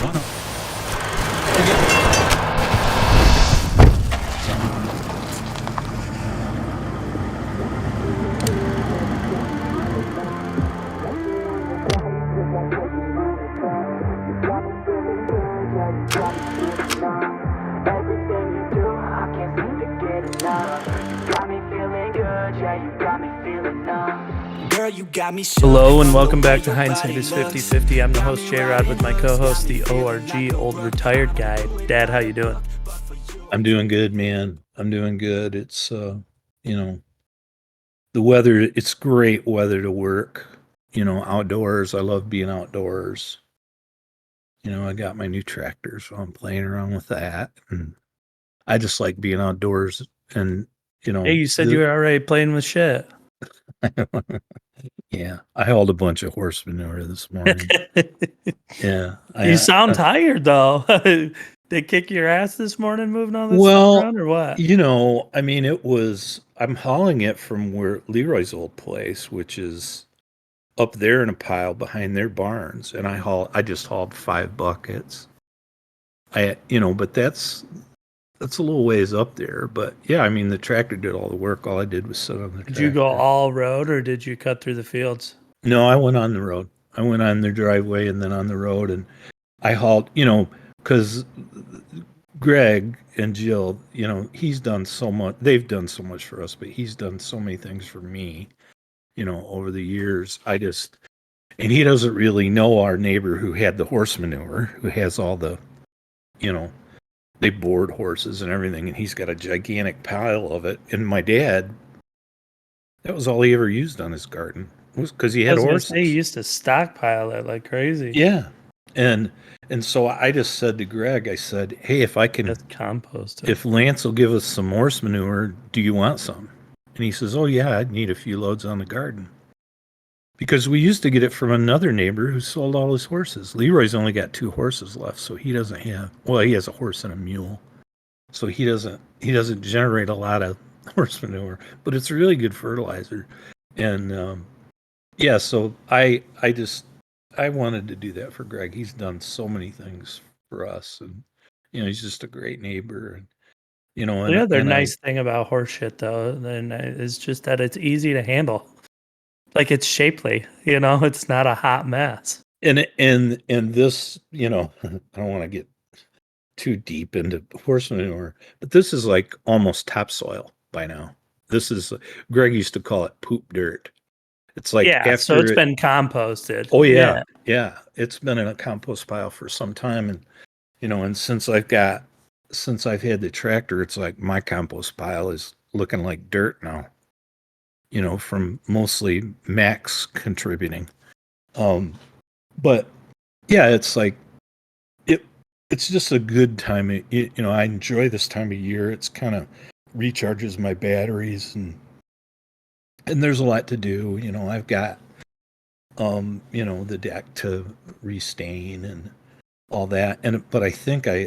One up. Hello and welcome back to Hindsight is 50/50. I'm the host J-Rod with my co-host, the ORG old retired guy. Dad, how you doing? I'm doing good, man. I'm doing good. It's the weather, it's great weather to work, outdoors. I love being outdoors. I got my new tractor, so I'm playing around with that. And I just like being outdoors and Hey, you said you were already playing with shit. Yeah, I hauled a bunch of horse manure this morning. Yeah. You sound tired though. They kick your ass this morning moving all this stuff around or what? I'm hauling it from where Leroy's old place, which is up there in a pile behind their barns, and I just hauled 5 buckets. But that's a little ways up there. But yeah, the tractor did all the work. All I did was sit on the tractor. Did you go all road or did you cut through the fields? No, I went on the road. I went on their driveway and then on the road, and I hauled, because Greg and Jill, he's done so much. They've done so much for us, but he's done so many things for me, over the years. And he doesn't really know our neighbor who had the horse manure, who has all the, they board horses and everything, and he's got a gigantic pile of it. And my dad, that was all he ever used on his garden, was because he had horses. He used to stockpile it like crazy. Yeah. And so I just said to Greg, I said, hey, if I can, That's compost. if Lance will give us some horse manure, do you want some? And he says, oh yeah, I'd need a few loads on the garden. Because we used to get it from another neighbor who sold all his horses. Leroy's only got 2 horses left, so he doesn't have, well, he has a horse and a mule. So he doesn't generate a lot of horse manure, but it's really good fertilizer. And yeah, so I wanted to do that for Greg. He's done so many things for us, and he's just a great neighbor. And the other nice thing about horse shit though, then is just that it's easy to handle. Like it's shapely, it's not a hot mess. And this, I don't want to get too deep into horse manure, but this is like almost topsoil by now. This is, Greg used to call it poop dirt. It's like so it's been composted. Oh yeah. It's been in a compost pile for some time, and and since I've had the tractor, it's like my compost pile is looking like dirt now. From mostly Max contributing. But yeah, it's like it's just a good time. I enjoy this time of year. It's kind of recharges my batteries, and there's a lot to do. I've got the deck to restain and all that. But I think I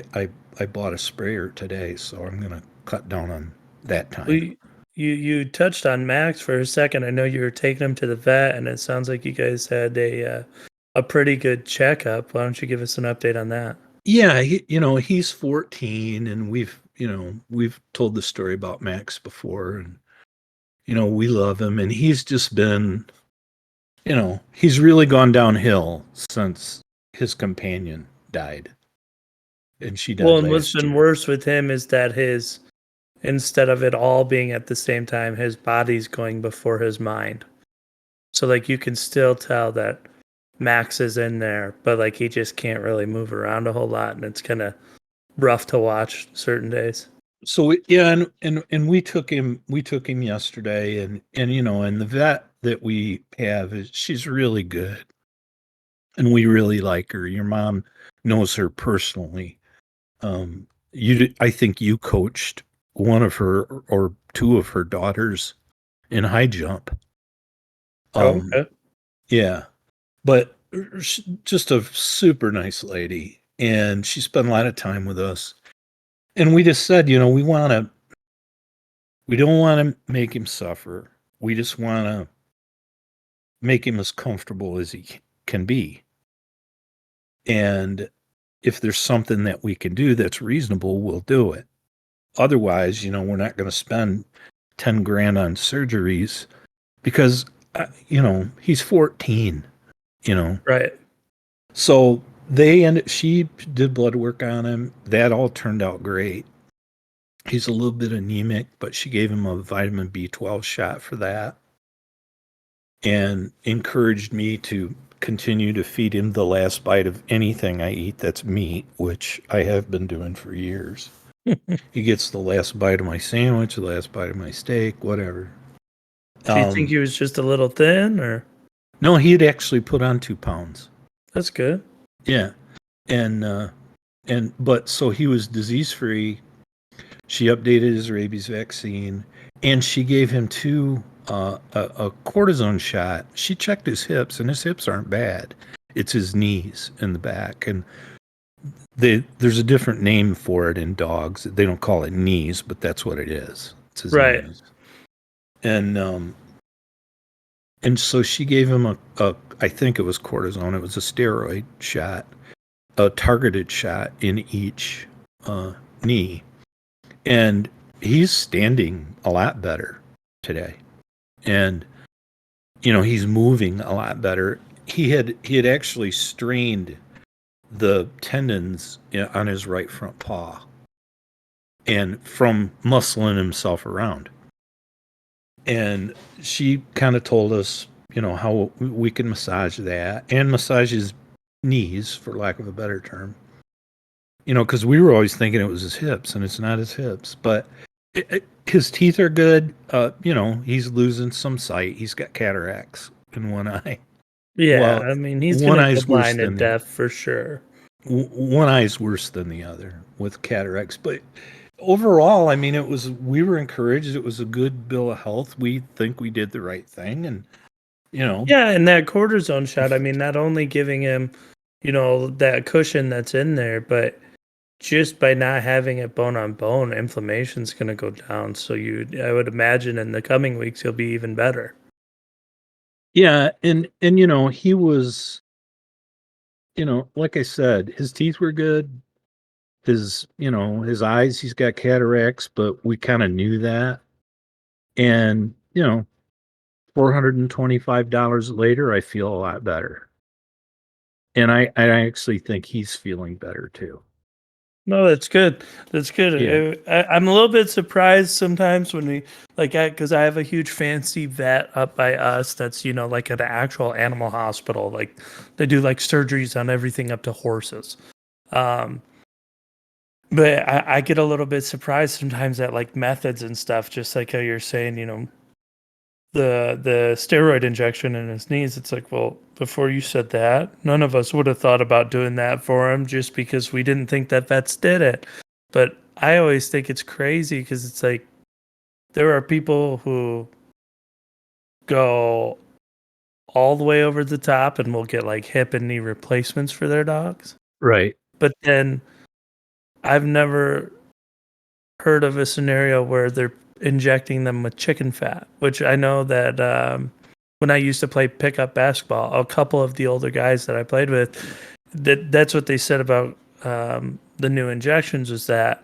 bought a sprayer today, so I'm gonna cut down on that time. You touched on Max for a second. I know you were taking him to the vet, and it sounds like you guys had a pretty good checkup. Why don't you give us an update on that? Yeah, he's 14, and we've told the story about Max before, and we love him, and he's just been, he's really gone downhill since his companion died, and she died. Well, and what's been worse with him is that instead of it all being at the same time, his body's going before his mind. So like you can still tell that Max is in there, but like he just can't really move around a whole lot, and it's kind of rough to watch certain days. So yeah, and we took him yesterday, and the vet that we have she's really good, and we really like her. Your mom knows her personally. I think you coached one of her or 2 of her daughters in high jump. Okay. Yeah, but just a super nice lady, and she spent a lot of time with us. And we just said, we don't want to make him suffer. We just want to make him as comfortable as he can be. And if there's something that we can do that's reasonable, we'll do it. Otherwise, we're not going to spend 10 grand on surgeries because, he's 14, you know. Right. So she did blood work on him. That all turned out great. He's a little bit anemic, but she gave him a vitamin B12 shot for that and encouraged me to continue to feed him the last bite of anything I eat that's meat, which I have been doing for years. He gets the last bite of my sandwich, the last bite of my steak, whatever. Do you think he was just a little thin, or? No, he had actually put on 2 pounds. That's good. Yeah. But so he was disease free. She updated his rabies vaccine, and she gave him a cortisone shot. She checked his hips, and his hips aren't bad. It's his knees in the back, and there's a different name for it in dogs. They don't call it knees, but that's what it is. It's his Right. knees. And so she gave him I think it was cortisone. It was a steroid shot, a targeted shot in each knee. And he's standing a lot better today. And, he's moving a lot better. He had actually strained the tendons on his right front paw and from muscling himself around. And she kind of told us, how we can massage that and massage his knees, for lack of a better term. Because we were always thinking it was his hips, and it's not his hips. But his teeth are good. He's losing some sight. He's got cataracts in one eye. Yeah, Well, I mean, he's one gonna go eye's worse blind and than the deaf for sure. one eye's worse than the other with cataracts. But overall, I mean, we were encouraged. It was a good bill of health. We think we did the right thing, and Yeah, and that cortisone shot, I mean, not only giving him, that cushion that's in there, but just by not having it bone on bone, inflammation's gonna go down. So I would imagine in the coming weeks he'll be even better. yeah, and he was, like I said, his teeth were good. His eyes, he's got cataracts, but we kind of knew that. And, $425 later, I feel a lot better. And I actually think he's feeling better too. No, that's good. That's Yeah. good. I'm a little bit surprised sometimes when we because I have a huge fancy vet up by us that's like an actual animal hospital. Like they do like surgeries on everything up to horses. Um, but I get a little bit surprised sometimes at like methods and stuff. Just like how you're saying, the steroid injection in his knees. It's like, well, before you said that, none of us would have thought about doing that for him just because we didn't think that vets did it. But I always think it's crazy because it's like there are people who go all the way over the top and will get like hip and knee replacements for their dogs. Right. But then I've never heard of a scenario where they're injecting them with chicken fat, which I know that when I used to play pickup basketball, a couple of the older guys that I played with, that's what they said about the new injections was that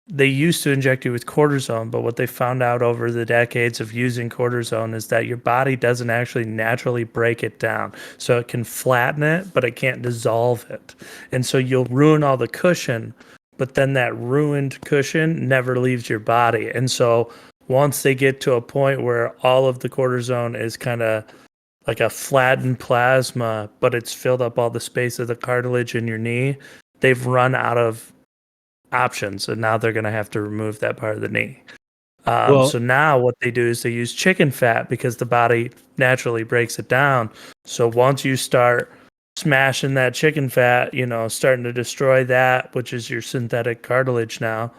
they used to inject you with cortisone, but what they found out over the decades of using cortisone is that your body doesn't actually naturally break it down. So it can flatten it, but it can't dissolve it. And so you'll ruin all the cushion, but then that ruined cushion never leaves your body. And so once they get to a point where all of the cortisone is kind of like a flattened plasma, but it's filled up all the space of the cartilage in your knee, they've run out of options, and now they're going to have to remove that part of the knee. Well, So now what they do is they use chicken fat because the body naturally breaks it down. So once you start smashing that chicken fat, starting to destroy that, which is your synthetic cartilage now,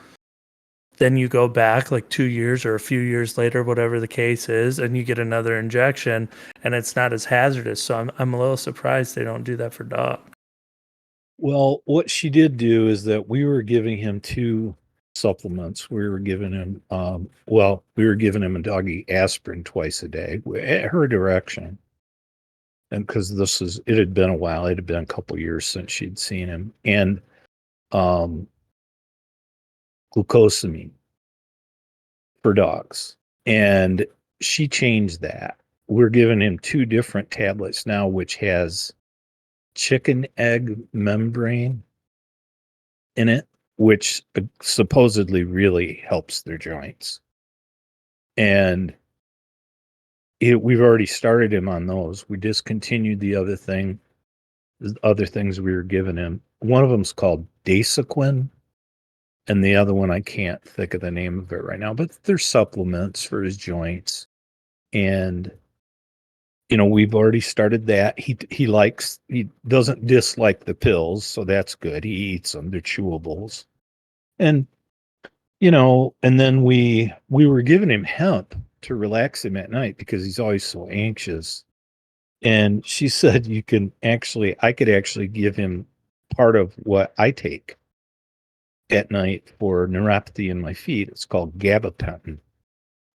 then you go back like 2 years or a few years later, whatever the case is, and you get another injection, and it's not as hazardous. So I'm a little surprised they don't do that for dogs. well, what she did do is that we were giving him 2 supplements. We were giving him, we were giving him a doggy aspirin twice a day at her direction. and because it had been a while, it had been a couple years since she'd seen him, and um, glucosamine for dogs. And she changed that. We're giving him two different tablets now, which has chicken egg membrane in it, which supposedly really helps their joints. And we've already started him on those. We discontinued the other things we were giving him. One of them's called Dasequin, and the other one I can't think of the name of it right now, but they're supplements for his joints. And we've already started that. He doesn't dislike the pills, so that's good. He eats them. They're chewables. And and then we were giving him hemp to relax him at night because he's always so anxious. And she said I could actually give him part of what I take at night for neuropathy in my feet. It's called gabapentin.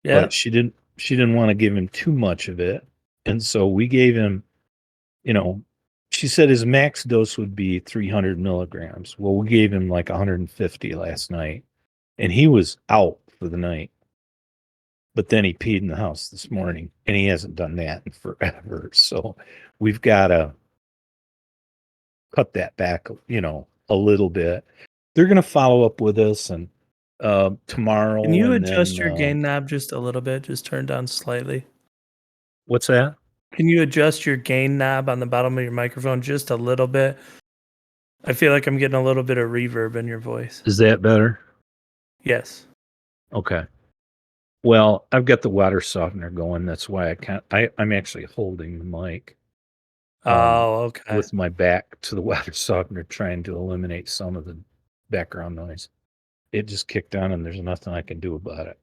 Yeah. But she didn't want to give him too much of it. And so we gave him, you know, she said his max dose would be 300 milligrams. Well, we gave him like 150 last night, and he was out for the night. But then he peed in the house this morning, and he hasn't done that in forever. So we've got to cut that back, a little bit. They're going to follow up with us and Can tomorrow, you and adjust then your gain knob just a little bit? Just turn down slightly. what's that? Can you adjust your gain knob on the bottom of your microphone just a little bit? I feel like I'm getting a little bit of reverb in your voice. Is that better? Yes. Okay. Well, I've got the water softener going. That's why I'm actually holding the mic Oh, okay. with my back to the water softener, trying to eliminate some of the background noise. It just kicked on, and there's nothing I can do about it.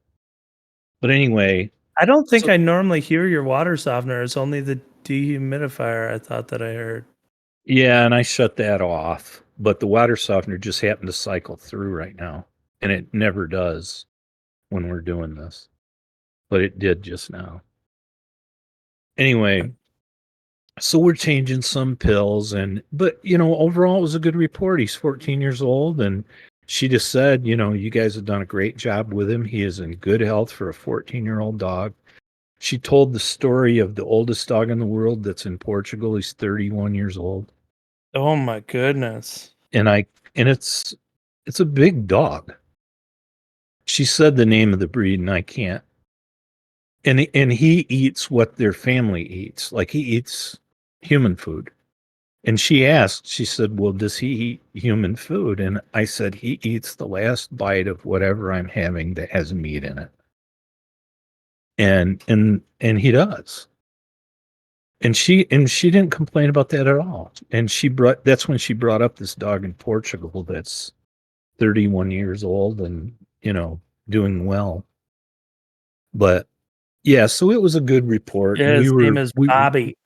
But anyway, I don't think so I normally hear your water softener. It's only the dehumidifier I thought that I heard. yeah, and I shut that off, but the water softener just happened to cycle through right now, and it never does when we're doing this, but it did just now. Anyway, so we're changing some pills, but overall it was a good report. He's 14 years old, and she just said, you guys have done a great job with him. He is in good health for a 14-year-old dog. She told the story of the oldest dog in the world that's in Portugal. He's 31 years old. Oh my goodness. And it's a big dog. She said the name of the breed, and I can't. And he eats what their family eats. Like, he eats human food. And she said, well, does he eat human food? And I said, he eats the last bite of whatever I'm having that has meat in it. And he does. And she didn't complain about that at all. And that's when she brought up this dog in Portugal that's 31 years old and, doing well. But yeah, so it was a good report. Yeah, And his name is we Bobby,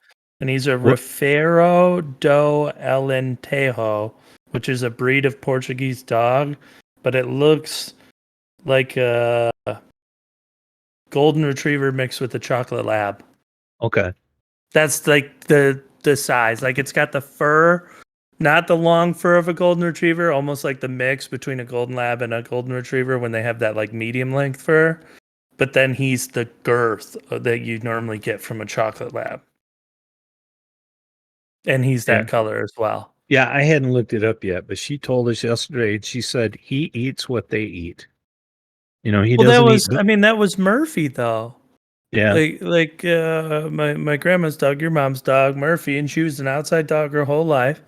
and he's a what Rafeiro do Alentejo, which is a breed of Portuguese dog, but it looks like a golden retriever mixed with a chocolate lab. okay. That's like the size. Like, it's got the fur, not the long fur of a golden retriever, almost like the mix between a golden lab and a golden retriever when they have that like medium length fur. But then he's the girth that you normally get from a chocolate lab. And he's Yeah. that color as well. Yeah, I hadn't looked it up yet, but she told us yesterday, she said he eats what they eat. He Well, that doesn't eat was, I mean, that was Murphy though. yeah. My grandma's dog, your mom's dog, Murphy, and she was an outside dog her whole life.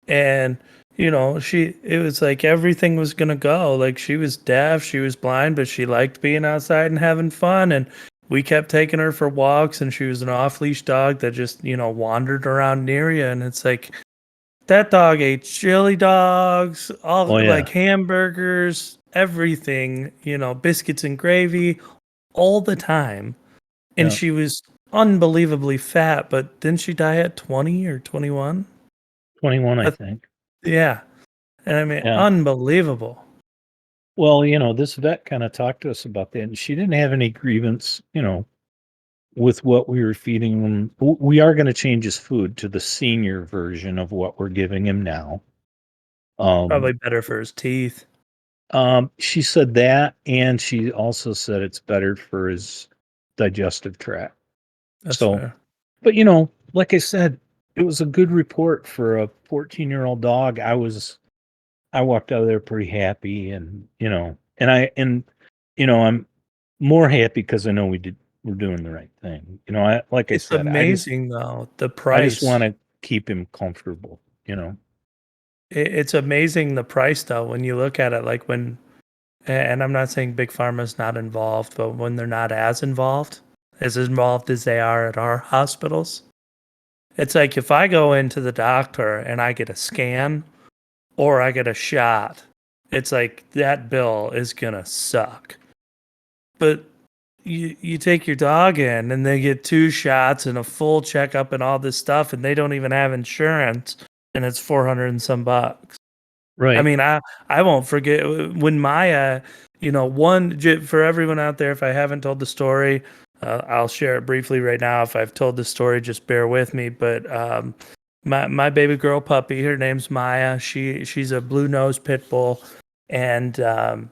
And it was like everything was gonna go. Like, she was deaf, she was blind, but she liked being outside and having fun. And we kept taking her for walks, and she was an off leash dog that just wandered around near you. And it's like, that dog ate chili dogs, all Oh, like yeah. hamburgers, everything, biscuits and gravy all the time. And Yeah. she was unbelievably fat, but didn't she die at 20 or 21? 21, I think. Yeah. And I mean, Yeah. unbelievable. Well, this vet kind of talked to us about that, and she didn't have any grievance, with what we were feeding him. We are going to change his food to the senior version of what we're giving him now. Probably better for his teeth. She said that, and she also said it's better for his digestive tract. That's So, fair. but like I said, it was a good report for a 14-year-old dog. I walked out of there pretty happy, and I'm more happy because I know we're doing the right thing. Like I It's said, amazing though, the I just price. want to keep him comfortable. It's amazing the price though when you look at it. Like and I'm not saying big pharma's not involved, but when they're not as involved as they are at our hospitals, it's like if I go into the doctor and I get a scan or I get a shot, it's like that bill is gonna suck. But you take your dog in and they get 2 shots and a full checkup and all this stuff, and they don't even have insurance, and it's 400 and some bucks. I Right. mean, I won't forget when Maya, for everyone out there, if I haven't told the story, I'll share it briefly right now. If I've told the story, just bear with me. But my baby girl puppy, her name's Maya. She's a blue nose pit bull, and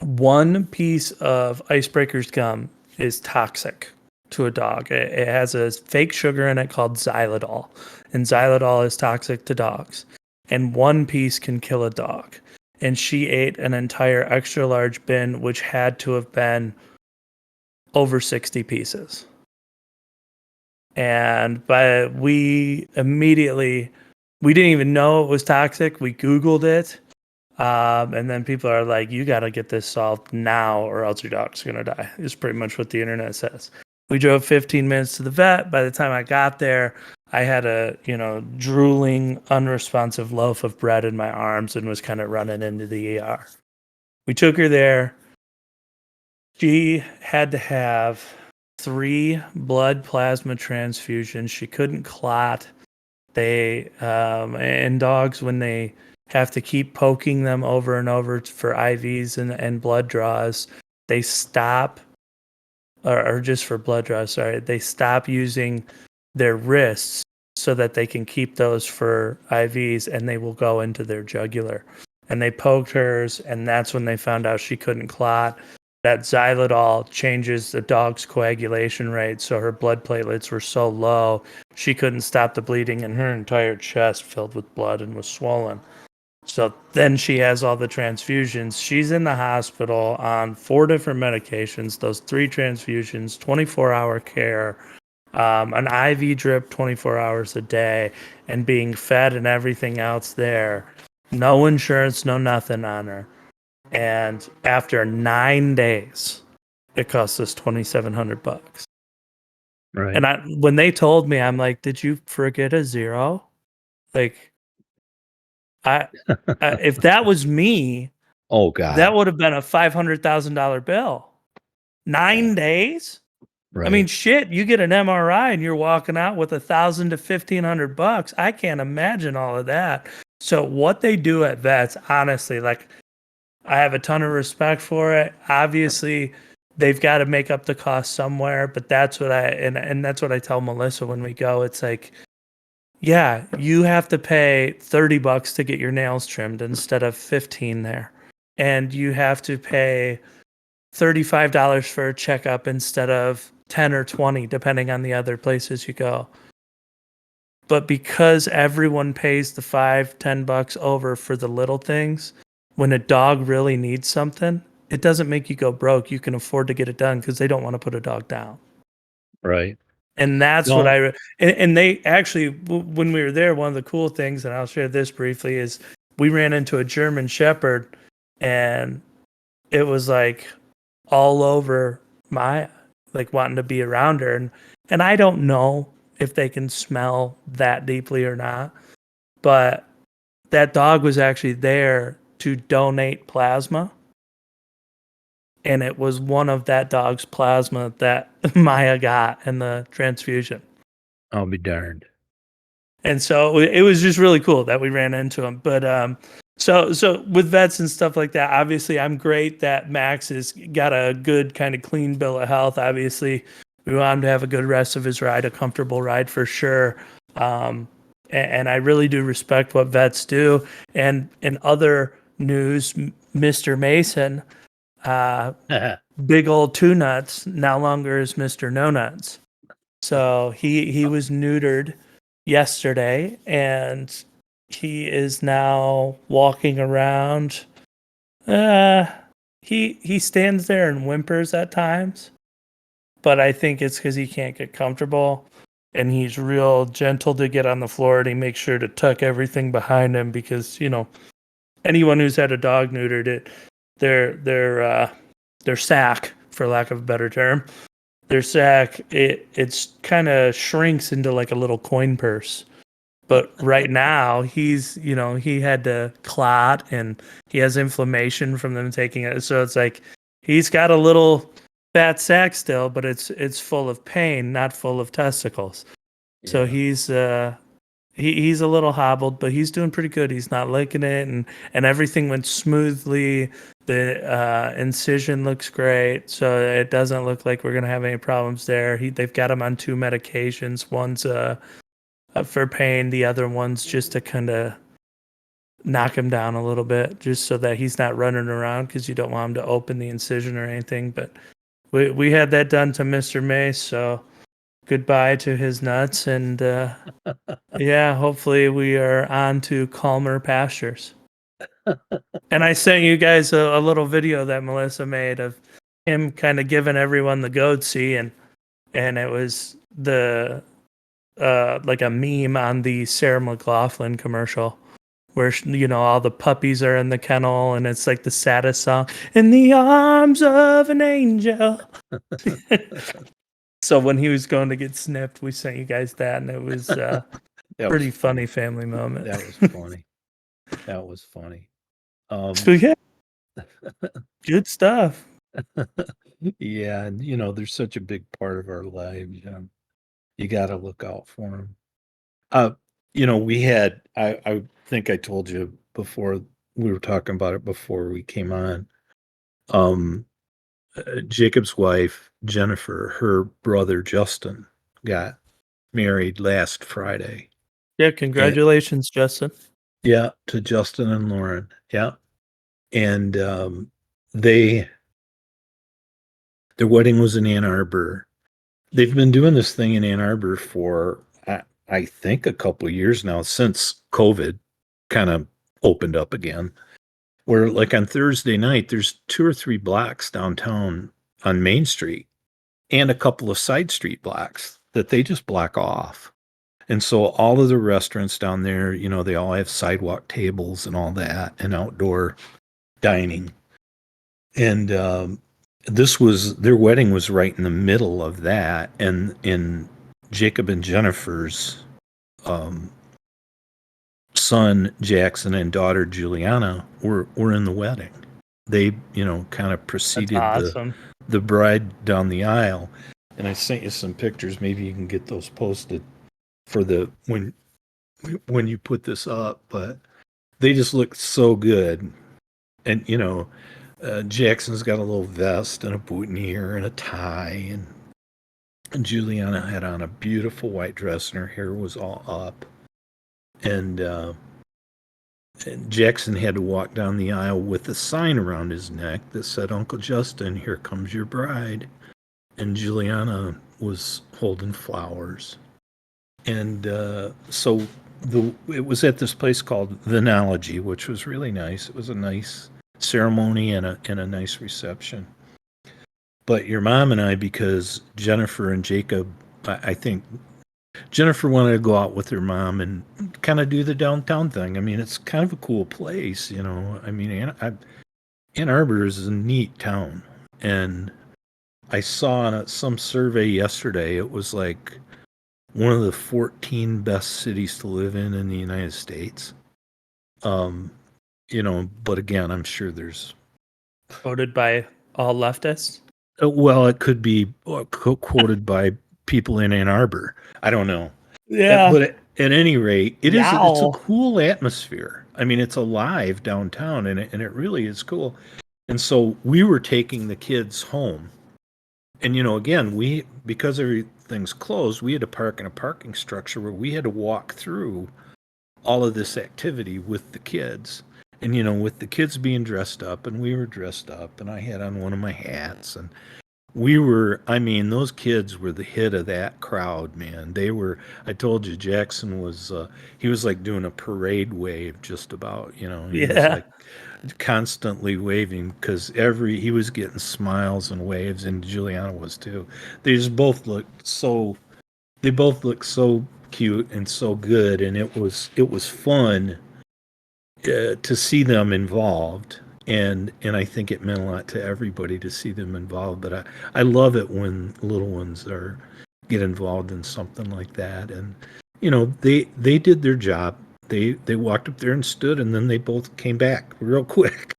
one piece of Icebreaker's gum is toxic to a dog. It has a fake sugar in it called xylitol, and xylitol is toxic to dogs. And one piece can kill a dog. And she ate an entire extra large bin, which had to have been over 60 pieces. And we didn't even know it was toxic. We Googled it. And then people are like, you got to get this solved now or else your dog's going to die, is pretty much what the internet says. We drove 15 minutes to the vet. By the time I got there, I had a, drooling, unresponsive loaf of bread in my arms and was kind of running into the ER. We took her there. She had to have 3 blood plasma transfusions. She couldn't clot. And dogs, when they have to keep poking them over and over for IVs and blood draws, they stop, or just for blood draws, sorry, they stop using their wrists so that they can keep those for IVs, and they will go into their jugular. And they poked hers, and that's when they found out she couldn't clot. That xylitol changes the dog's coagulation rate, so her blood platelets were so low she couldn't stop the bleeding, and her entire chest filled with blood and was swollen. So then she has all the transfusions. She's in the hospital on 4 different medications, those 3 transfusions, 24-hour care, an IV drip 24 hours a day, and being fed and everything else there. No insurance, no nothing on her. And after 9 days, it cost us $2,700. Right. And when they told me, I'm like, did you forget a zero? Like, if that was me, Oh that God. would have been a $500,000 bill. 9 days? I mean, Right. shit, you get an MRI and you're walking out with $1,000 to $1,500. I can't imagine all of that. So what they do at vets, honestly, like, I have a ton of respect for it. Obviously, they've got to make up the cost somewhere, but that's what and that's what I tell Melissa when we go. It's like, yeah, you have to pay $30 to get your nails trimmed instead of 15 there. And you have to pay $35 for a checkup instead of 10 or 20 depending on the other places you go. But because everyone pays the $5-10 over for the little things, when a dog really needs something, it doesn't make you go broke. You can afford to get it done because they don't want to put a dog down. Right. And that's what No. and they actually, when we were there, one of the cool things, and I'll share this briefly, is we ran into a German Shepherd, and it was like all over Maya, like wanting to be around her. And I don't know if they can smell that deeply or not, but that dog was actually there to donate plasma. And it was one of that dog's plasma that Maya got in the transfusion. I'll be darned. And so it was just really cool that we ran into him. But so with vets and stuff like that, obviously I'm great that Max has got a good kind of clean bill of health. Obviously, We want him to have a good rest of his ride, a comfortable ride for sure. And I really do respect what vets do. And in other news, Mr. Mason, uh, big old two nuts, no longer is Mr. No Nuts. So he was neutered yesterday, and he is now walking around. Uh, he stands there and whimpers at times, but I think it's because he can't get comfortable, and he's real gentle to get on the floor, and he makes sure to tuck everything behind him because anyone who's had a dog neutered, their sack, for lack of a better term, their sack it's kind of shrinks into like a little coin purse. But right now he had to clot and he has inflammation from them taking it. So it's like he's got a little fat sack still, but it's full of pain, not full of testicles. So he's a little hobbled, but he's doing pretty good. He's not licking it, and everything went smoothly. The incision looks great, so it doesn't look like we're gonna have any problems there. They've got him on 2 medications. One's for pain, the other one's just to kind of knock him down a little bit, just so that he's not running around because you don't want him to open the incision or anything. But we had that done to Mr. Mace, so goodbye to his nuts, and yeah, hopefully we are on to calmer pastures. And I sent you guys a little video that Melissa made of him kind of giving everyone the goatsy, and it was the like a meme on the Sarah McLachlan commercial where all the puppies are in the kennel and it's like the saddest song, "In the Arms of an Angel." So when he was going to get snipped, we sent you guys that, and it was pretty funny family moment. That was funny. That was funny. So yeah, good stuff. Yeah, and they're such a big part of our lives. You got to look out for them. We had. I think I told you before, we were talking about it before we came on. Jacob's wife Jennifer, her brother Justin, got married last Friday. Yeah, congratulations, Justin. Yeah, to Justin and Lauren. Yeah, and their wedding was in Ann Arbor. They've been doing this thing in Ann Arbor for I think a couple of years now, since COVID kind of opened up again. Where like on Thursday night, there's 2 or 3 blocks downtown on Main Street and a couple of side street blocks that they just block off. And so all of the restaurants down there, they all have sidewalk tables and all that and outdoor dining. And their wedding was right in the middle of that. And in Jacob and Jennifer's son Jackson and daughter Juliana were in the wedding. They, kind of preceded awesome. the bride down the aisle. And I sent you some pictures. Maybe you can get those posted for when you put this up. But they just look so good. And Jackson's got a little vest and a boutonniere and a tie, and Juliana had on a beautiful white dress and her hair was all up. And Jackson had to walk down the aisle with a sign around his neck that said, "Uncle Justin, here comes your bride." And Juliana was holding flowers. And so it was at this place called Venology, which was really nice. It was a nice ceremony and a nice reception. But your mom and I, because Jennifer and Jacob, I think Jennifer wanted to go out with her mom and kind of do the downtown thing. I mean, it's kind of a cool place, I mean, Ann Arbor is a neat town. And I saw on some survey yesterday, it was like one of the 14 best cities to live in the United States. But again, I'm sure there's voted by all leftists. Well, it could be quoted by people in Ann Arbor. I don't know. Yeah. But at any rate, it's a cool atmosphere. I mean, it's alive downtown, and it really is cool. And so we were taking the kids home, And again, because everything's closed, we had to park in a parking structure where we had to walk through all of this activity with the kids. And with the kids being dressed up, and we were dressed up, and I had on one of my hats, and I mean, those kids were the hit of that crowd, man. I told you, Jackson he was like doing a parade wave just about, he was Yeah. like constantly waving because he was getting smiles and waves, and Juliana was too. They just they both looked so cute and so good, and it was fun to see them involved, and I think it meant a lot to everybody to see them involved. But I love it when little ones get involved in something like that, and they did their job. They walked up there and stood, and then they both came back real quick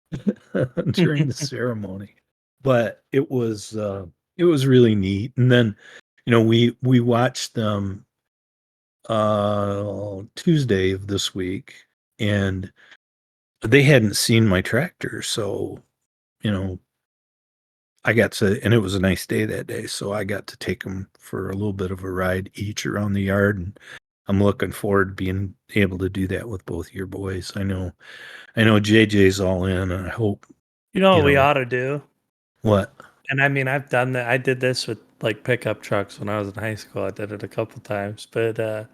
during the ceremony. But it was really neat. And then we watched them Tuesday of this week, and they hadn't seen my tractor, so you know and it was a nice day that day, so I got to take them for a little bit of a ride each around the yard, and I'm looking forward to being able to do that with both your boys. I know JJ's all in, and I hope You know you what we know ought to do? what. And I mean, I've done that. I did this with like pickup trucks when I was in high school. I did it a couple times, but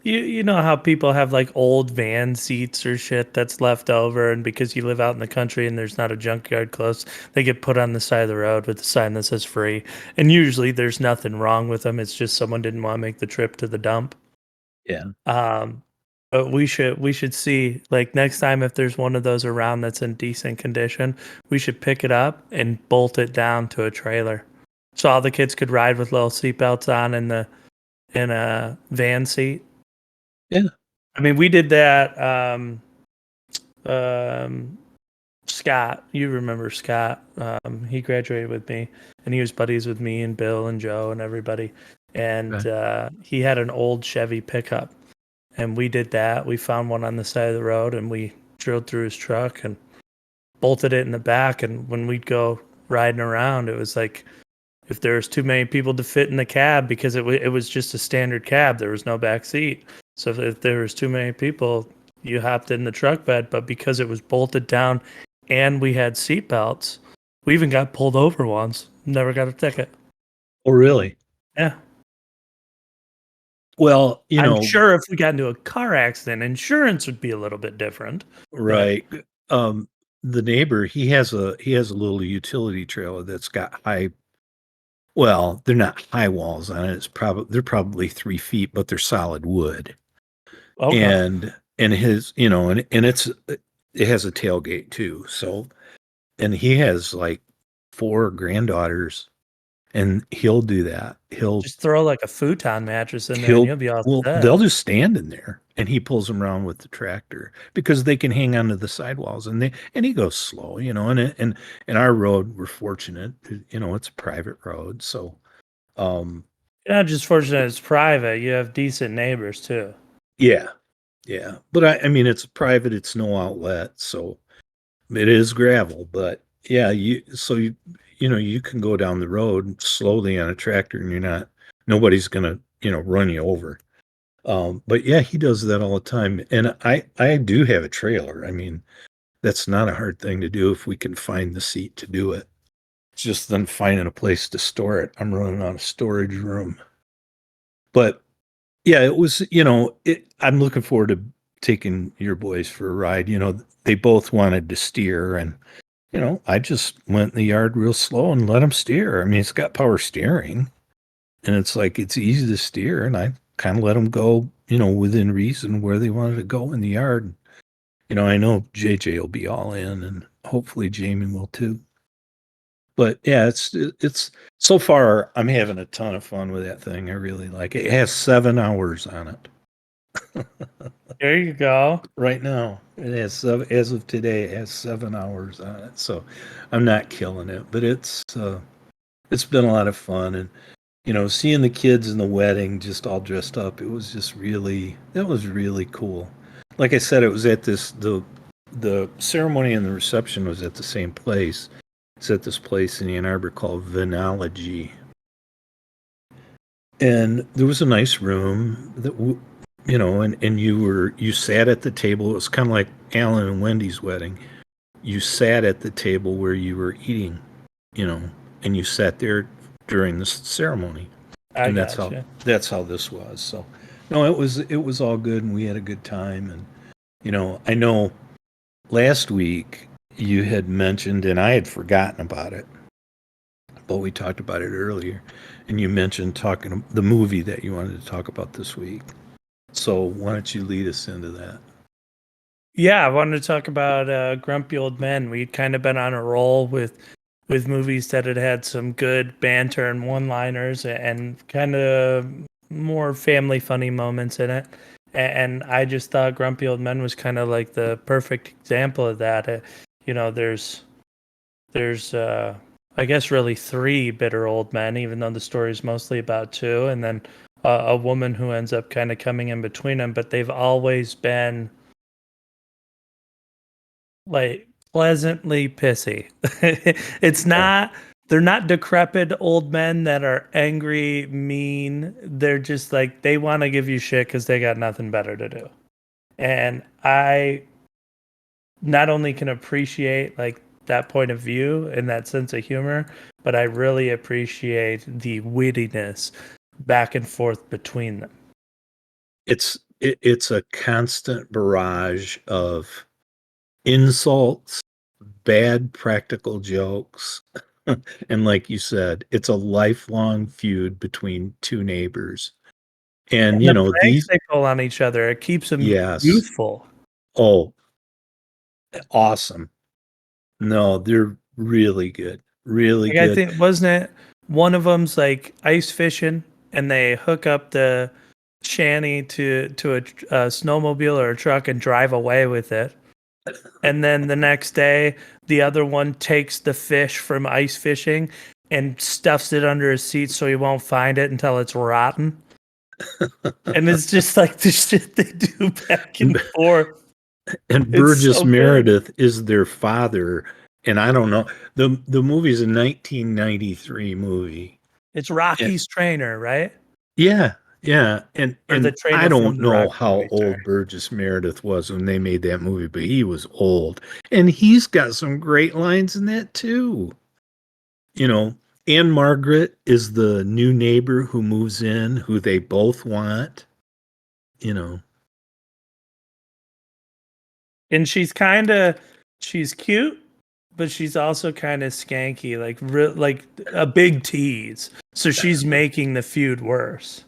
you know how people have like old van seats or shit that's left over, and because you live out in the country and there's not a junkyard close, they get put on the side of the road with a sign that says free. And usually there's nothing wrong with them. It's just someone didn't want to make the trip to the dump. Yeah. Um, but we should see like next time if there's one of those around that's in decent condition, we should pick it up and bolt it down to a trailer, so all the kids could ride with little seatbelts on in a van seat. Yeah. I mean, we did that. Um, Scott, you remember Scott? He graduated with me, and he was buddies with me and Bill and Joe and everybody. And Right. he had an old Chevy pickup, and we did that. We found one on the side of the road, and we drilled through his truck and bolted it in the back. And when we'd go riding around, it was like if there was too many people to fit in the cab, because it was just a standard cab, there was no back seat. So if there was too many people, you hopped in the truck bed. But because it was bolted down and we had seat belts, we even got pulled over once. Never got a ticket. Oh, really? Yeah. Well, I'm sure if we got into a car accident, insurance would be a little bit different. But right. Um, the neighbor, he has a little utility trailer that's got well, they're not high walls on it. They're probably 3 feet, but they're solid wood. okay. And his, and it has a tailgate too. So, and he has like four granddaughters, and he'll do that. Just throw like a futon mattress in there and you'll be all Well, set. they'll just stand in there, and he pulls them around with the tractor because they can hang onto the sidewalls, and he goes slow, and our road, we're fortunate, it's a private road. So, um, You're not just fortunate it's private, you have decent neighbors too. yeah, yeah. But I mean, it's private, it's no outlet. So it is gravel, but yeah, you can go down the road slowly on a tractor, and nobody's gonna, run you over. But yeah, he does that all the time. And I do have a trailer. I mean, that's not a hard thing to do if we can find the seat to do it. It's just then finding a place to store it. I'm running out of storage room. But yeah, it was, I'm looking forward to taking your boys for a ride. They both wanted to steer, and I just went in the yard real slow and let them steer. I mean, it's got power steering, and it's like it's easy to steer, and I kind of let them go, within reason where they wanted to go in the yard. I know JJ will be all in, and hopefully Jamie will too. But yeah, it's so far I'm having a ton of fun with that thing. I really like it. It has 7 hours on it. There you go. Right now, it has as of today, it has 7 hours on it. So I'm not killing it, but it's been a lot of fun. And seeing the kids in the wedding just all dressed up, that was really cool. Like I said, it was at the ceremony and the reception was at the same place. It's at this place in Ann Arbor called Venology. and there was a nice room that and you sat at the table. It was kind of like Alan and Wendy's wedding. You sat at the table where you were eating, you know, and you sat there during the ceremony, I and gotcha. that's how this was. So, no, it was all good, and we had a good time. And I know last week you had mentioned, and I had forgotten about it, but we talked about it earlier, and you mentioned talking the movie that you wanted to talk about this week. So why don't you lead us into that? Yeah, I wanted to talk about Grumpy Old Men. We'd kind of been on a roll with movies that had had some good banter and one-liners and kind of more family funny moments in it. And I just thought Grumpy Old Men was kind of like the perfect example of that. There's I guess really three bitter old men, even though the story is mostly about two, and then a woman who ends up kind of coming in between them. But they've always been like pleasantly pissy. It's Yeah. not they're not decrepit old men that are angry, mean. They're just like they want to give you shit cuz they got nothing better to do. And I not only can appreciate like that point of view and that sense of humor, but I really appreciate the wittiness back and forth between them. It's a constant barrage of insults, bad practical jokes, and like you said, it's a lifelong feud between two neighbors. And And the pranks these they pull on each other, it keeps them yes. youthful. Oh, awesome. No, they're really good. Really Like I good. think wasn't it one of them's like ice fishing and they hook up the shanty to a snowmobile or a truck and drive away with it. And then the next day, the other one takes the fish from ice fishing and stuffs it under his seat so he won't find it until it's rotten. And it's just like the shit they do back and forth. And It's Burgess so good. Meredith is their father. And I don't know. The movie's a 1993 movie. It's And Rocky's trainer, right? yeah, yeah. And Or the and I trainer from don't the know Rocky how movie, sorry. old Burgess Meredith was when they made that movie, but he was old. And he's got some great lines in that too. You know, Anne Margaret is the new neighbor who moves in, who they both want, you know. And she's cute, but she's also kind of skanky, like a big tease. So she's making the feud worse.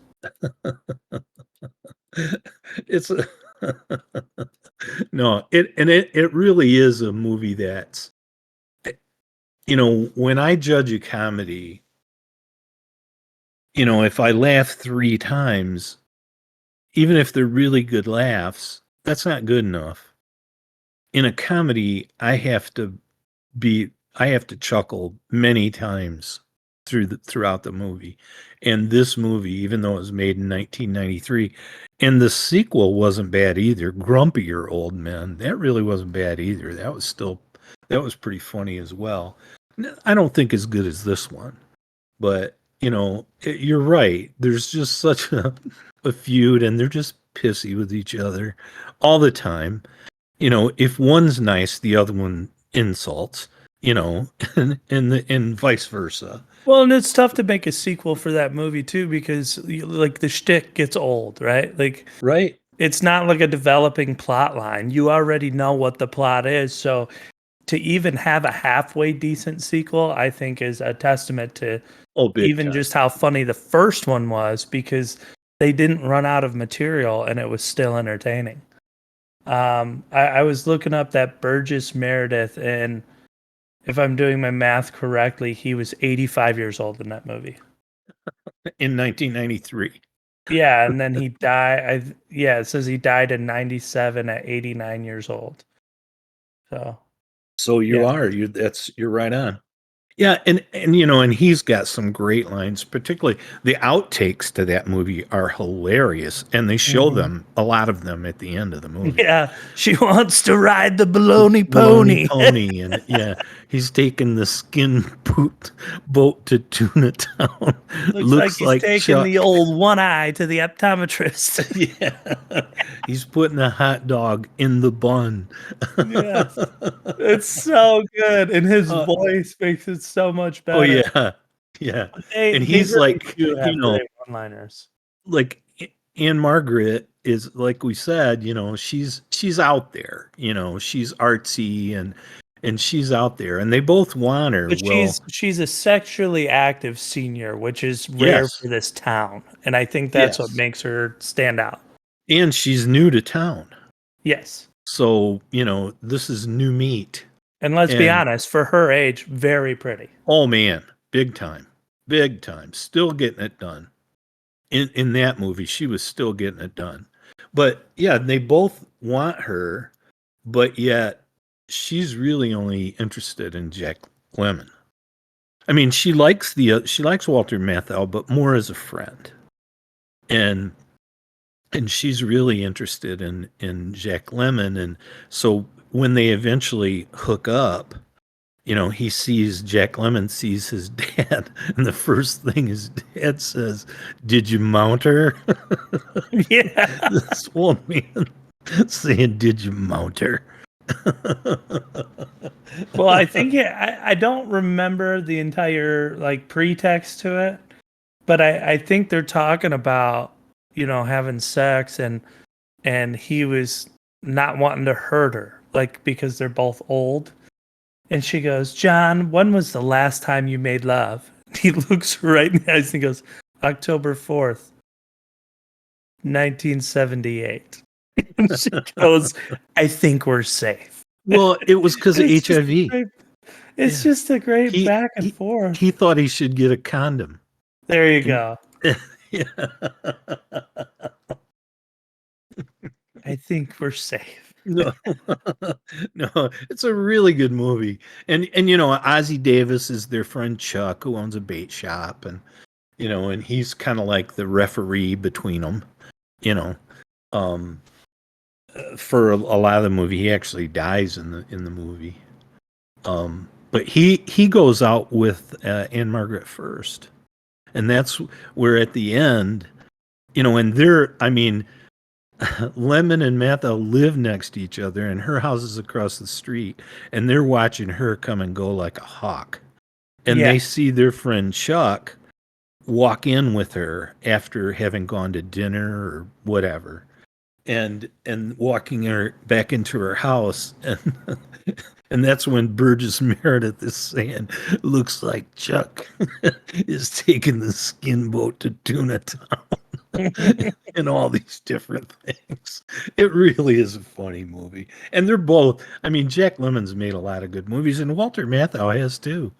It's a no, it really is a movie that's when I judge a comedy, if I laugh 3 times, even if they're really good laughs, that's not good enough. In a comedy, I have to chuckle many times throughout the movie. And this movie, even though it was made in 1993, and the sequel wasn't bad either, Grumpier Old Men, that really wasn't bad either. That was pretty funny as well. I don't think as good as this one, but you're right. There's just such a feud, and they're just pissy with each other all the time. If one's nice, the other one insults. And vice versa. Well, and it's tough to make a sequel for that movie too because like the shtick gets old, right? Like Right. it's not like a developing plot line. You already know what the plot is, so to even have a halfway decent sequel, I think is a testament to Oh, big even time. just how funny the first one was because they didn't run out of material and it was still entertaining. I was looking up that Burgess Meredith, and if I'm doing my math correctly, he was 85 years old in that movie. In 1993. Yeah, and then he died. Yeah, it says he died in 97 at 89 years old. So So yeah, you're right on. Yeah, and and he's got some great lines, particularly the outtakes to that movie are hilarious, and they show Mhm. them a lot of them at the end of the movie. Yeah, she wants to ride the baloney Baloney pony. pony, and yeah, he's taking the boat to Tuna Town. Looks like Looks he's like taking the Chuck. old one eye to the optometrist. Yeah, he's putting a hot dog in the bun. Yes. It's so good, and his uh, voice makes it so much oh better. yeah, yeah, But and they he's really like, do have great one-liners. like Anne Margaret is like we said, she's out there, she's artsy and she's out there, and they both want her. But Well, she's a sexually active senior, which is rare yes, for this town, and I think that's what yes, makes her stand out. and she's new to town, Yes. so this is new meat, And let's be and honest, for her age, very pretty. oh man, big time, still getting it done. In that movie, she was still getting it done, but yeah, they both want her, but yet she's really only interested in Jack Lemmon. I mean, she likes Walter Matthau, but more as a friend, and she's really interested in Jack Lemmon, and so when they eventually hook up, Jack Lemmon sees his dad, and the first thing his dad says, "Did you mount her?" Yeah. This old man saying, "Did you mount her?" Well, I think I don't remember the entire like pretext to it, but I think they're talking about, having sex and he was not wanting to hurt her, like because they're both old. And she goes, John, when was the last time you made love? He looks right in the eyes and goes, October 4th, 1978. And she goes, I think we're safe. Well, it was because And of it's just a HIV. great, it's Yeah, just a great he back and he forth. he thought he should get a condom. There you And go. yeah. I think we're safe. No, no, it's a really good movie, and Ozzie Davis is their friend Chuck, who owns a bait shop, and he's kind of like the referee between them. You know, um, for a lot of the movie, he actually dies in the movie. But he goes out with Anne Margaret first, and that's where at the end, and I mean, Lemon and Matha live next to each other, and her house is across the street, and they're watching her come and go like a hawk. And Yeah. they see their friend Chuck walk in with her after having gone to dinner or whatever, and walking her back into her house, and and that's when Burgess Meredith is saying, "Looks like Chuck is taking the skin boat to Tuna Town." And all these different things. It really is a funny movie. And they're both, I mean, Jack Lemmon's made a lot of good movies, and Walter Matthau has too.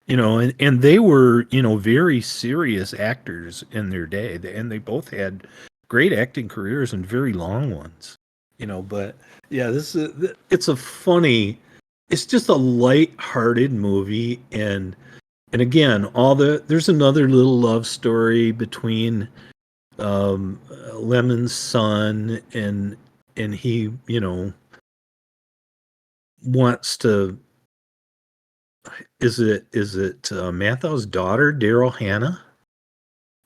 And they were, very serious actors in their day. And they both had great acting careers and very long ones. But yeah, it's a funny, it's just a light-hearted movie, and again, there's another little love story between Lemon's son, and he wants to, is it Mathau's daughter, Daryl Hannah?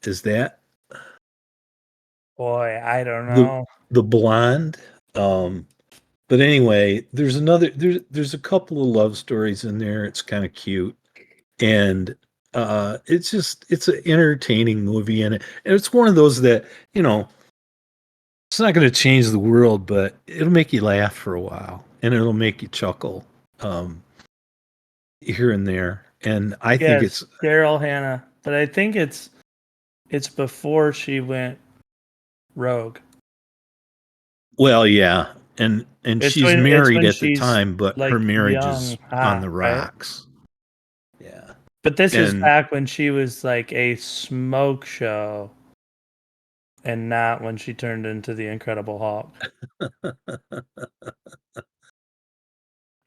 Is that Boy, I don't the know. the blonde? um but anyway, there's a couple of love stories in there. It's kind of cute, and it's an entertaining movie, and it's one of those that it's not going to change the world, but it'll make you laugh for a while, and it'll make you chuckle here and there. And I think Yes, it's, Daryl Hannah, but I think it's before she went rogue. well, yeah, and she's It's married when at the she's time, but her like marriage is young, on hot, the right? rocks. Yeah, But this is and back when she was like a smoke show and not when she turned into the Incredible Hulk.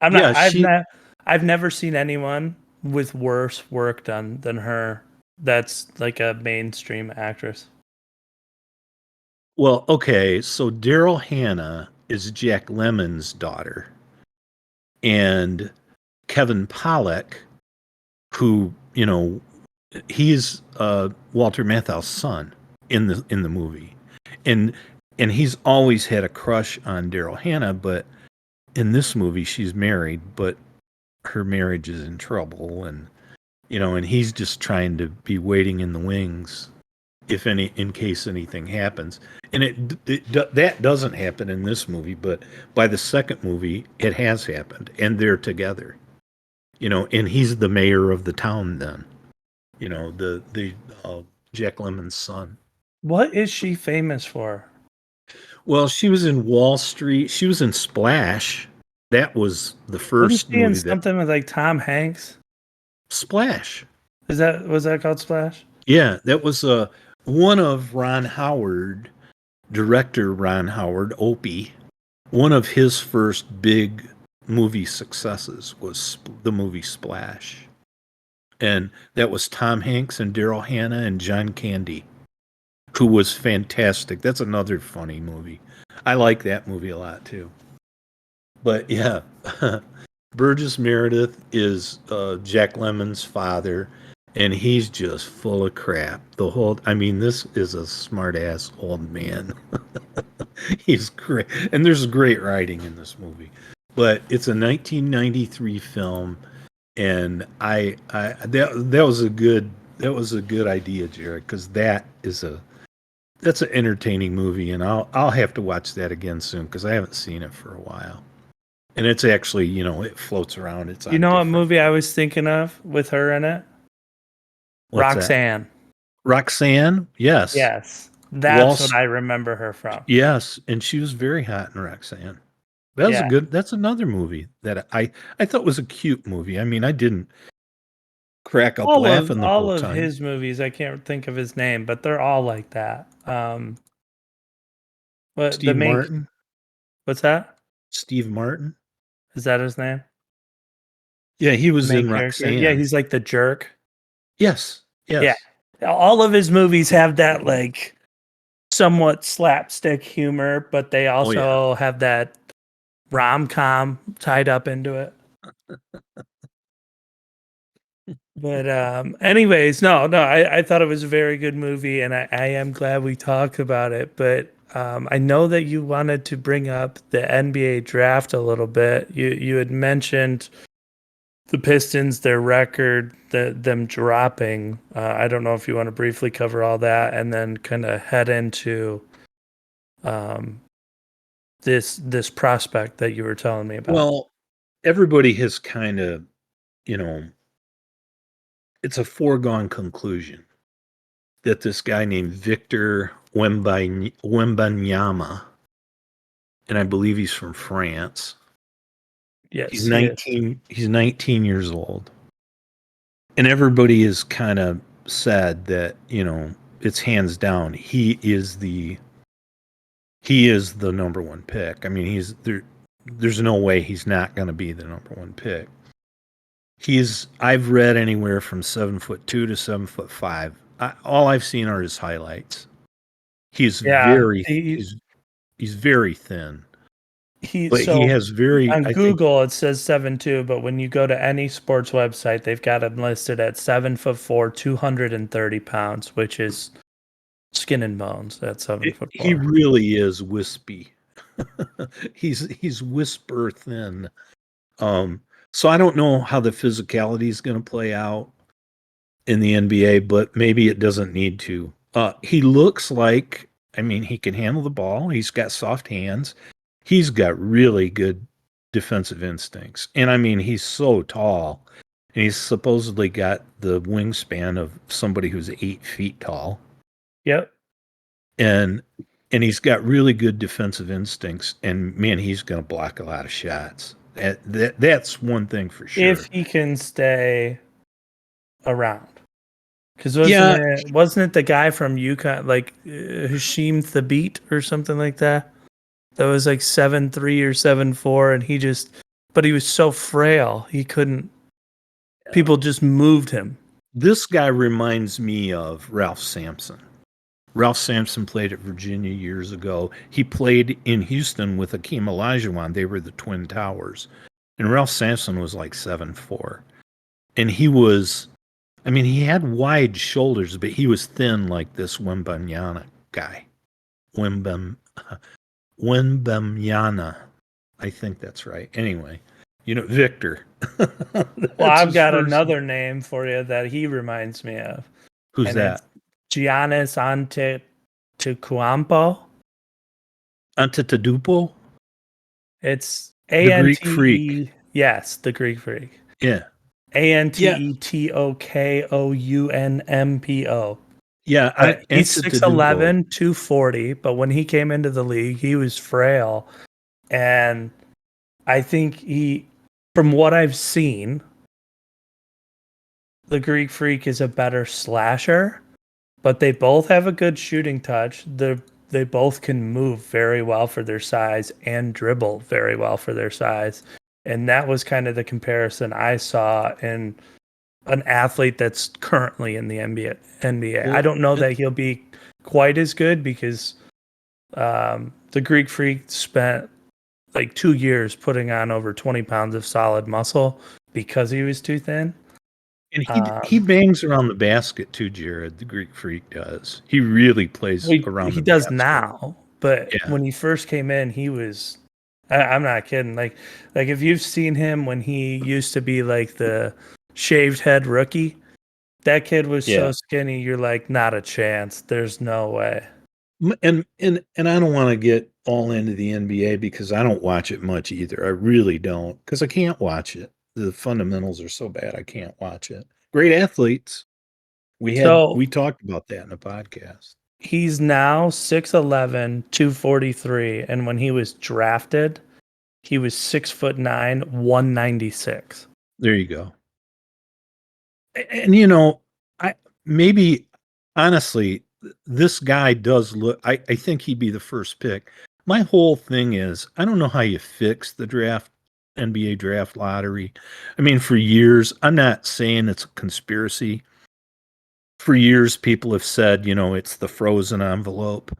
I'm not yeah, I've never seen anyone with worse work done than her that's like a mainstream actress? Well, okay, so Daryl Hannah is Jack Lemmon's daughter, and Kevin Pollak, who he's Walter Matthau's son in the movie, and and he's always had a crush on Daryl Hannah, but in this movie she's married, but her marriage is in trouble, and he's just trying to be waiting in the wings if any in case anything happens. And that doesn't happen in this movie, but by the second movie it has happened, and they're together. And he's the mayor of the town then. The Jack Lemmon's son. What is she famous for? Well, she was in Wall Street. She was in Splash. That was the Wasn't first she in movie that something with like Tom Hanks? Splash. Was that called Splash? Yeah, that was one of Ron Howard, director Ron Howard, Opie. One of his first big movie successes was the movie Splash. And that was Tom Hanks and Daryl Hannah and John Candy, who was fantastic. That's another funny movie. I like that movie a lot too. But yeah, Burgess Meredith is Jack Lemmon's father, and he's just full of crap. I mean, this is a smart ass old man. He's great, and there's great writing in this movie. But it's a 1993 film, and that was a good idea, Jared, because that's an entertaining movie, and I'll have to watch that again soon because I haven't seen it for a while. And it's actually, it floats around. It's You on know what different. movie I was thinking of with her in it? What's that? Roxanne. Roxanne? Yes. Yes. Wall. That's what I remember her from. Yes, and she was very hot in Roxanne. Yeah. That's another movie that I thought was a cute movie. I mean, I didn't crack up laughing the All whole of time. his movies, I can't think of his name, but they're all like that. But the Steve main Martin. what's that? Steve Martin. Is that his name? Yeah, he The was main in character? Yeah, Roxanne. he's like the jerk. Yes. Yeah. Yes. All of his movies have that like somewhat slapstick humor, but they Oh yeah. also have that rom-com tied up into it. But anyways, no, I thought it was a very good movie, and I am glad we talked about it. But I know that you wanted to bring up the NBA draft a little bit. You had mentioned the Pistons, their record, them dropping. I don't know if you want to briefly cover all that, and then kind of head into um, this prospect that you were telling me about. Well, everybody has kind of, you know, it's a foregone conclusion that this guy named Victor Wembanyama, and I believe he's from France. He's Yes, he is. 19. He's 19 years old, and everybody is kind of said that it's hands down. He is the number one pick. I mean, he's there. There's no way he's not going to be the number one pick. I've read anywhere from 7'2" to 7'5". All I've seen are his highlights. He's Yeah, very he's very thin, but he so has very, on I think. Google it says 7'2", but when you go to any sports website, they've got him listed at 7'4", 230 pounds, which is skin and bones at He 7'4". really is wispy. He's whisper thin. Um, so I don't know how the physicality is going to play out in the NBA, but maybe it doesn't need to. He looks like, I mean, he can handle the ball. He's got soft hands. He's got really good defensive instincts. And I mean, he's so tall. And he's supposedly got the wingspan of somebody who's 8 feet tall. Yep. And he's got really good defensive instincts. And man, he's going to block a lot of shots. That's one thing for If sure. he can stay around. Because Yeah, wasn't it the guy from UConn, like Hashim Thabit or something like that? That was like 7'3" or 7'4", and but he was so frail he couldn't. People just moved him. This guy reminds me of Ralph Sampson. Ralph Sampson played at Virginia years ago. He played in Houston with Akeem Olajuwon. They were the Twin Towers. And Ralph Sampson was like 7'4". And he was, I mean, he had wide shoulders, but he was thin like this Wembanyama guy. Wembanyama. I think that's right. Anyway, Victor. Well, That's I've his got first. another name for you that he reminds me of, Who's and it's that? Giannis Antetokounmpo. Antetokounmpo? It's The Greek freak. ANTE. Yes, the Greek freak. Yeah. Yeah. ANTETOKOUNMPO. Yeah. But he's Antetokounmpo. 6'11", 240, but when he came into the league, he was frail. And I think from what I've seen, the Greek freak is a better slasher, but they both have a good shooting touch. They both can move very well for their size and dribble very well for their size. And that was kind of the comparison I saw in an athlete that's currently in the NBA. I Well, don't know that he'll be quite as good because the Greek freak spent like 2 years putting on over 20 pounds of solid muscle because he was too thin. and he bangs around the basket too, Jared. The Greek freak does. He really plays around He the does basket. now, but Yeah. when he first came in, he was. I'm not kidding. Like if you've seen him when he used to be like the shaved head rookie, that kid was so Yeah. skinny. You're like, not a chance. There's no way. And I don't want to get all into the NBA because I don't watch it much either. I really don't because I can't watch it. The fundamentals are so bad I can't watch it. Great athletes. We So talked about that in a podcast. he's now 6'11", 243, and when he was drafted, he was 6'9", 196. There you go. And I maybe honestly, this guy does look. I think he'd be the first pick. My whole thing is, I don't know how you fix the NBA draft lottery. I mean, for years, I'm not saying it's a conspiracy. For years, people have said, it's the frozen envelope.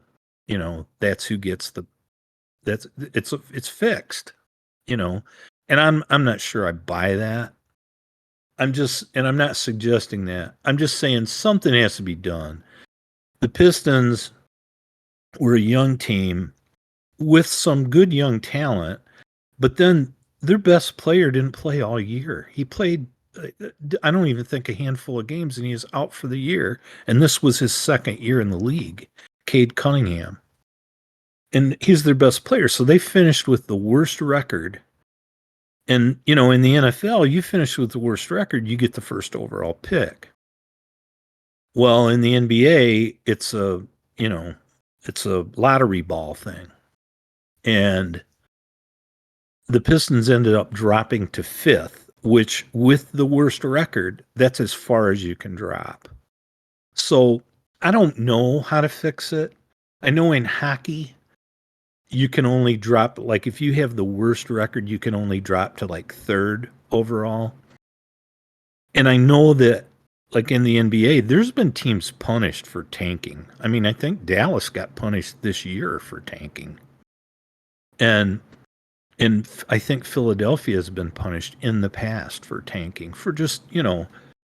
That's who gets the. It's fixed. You know, and I'm not sure I buy that. I'm not suggesting that. I'm just saying something has to be done. The Pistons were a young team with some good young talent, but then their best player didn't play all year. He played, I don't even think, a handful of games, and he is out for the year. And this was his second year in the league, Cade Cunningham. And he's their best player. So they finished with the worst record. And, in the NFL, you finish with the worst record, you get the first overall pick. Well, in the NBA, it's a lottery ball thing. And the Pistons ended up dropping to fifth, which with the worst record, that's as far as you can drop. So I don't know how to fix it. I know in hockey, you can only drop, like if you have the worst record, you can only drop to like third overall. And I know that like in the NBA, there's been teams punished for tanking. I mean, I think Dallas got punished this year for tanking. And I think Philadelphia has been punished in the past for tanking, for just,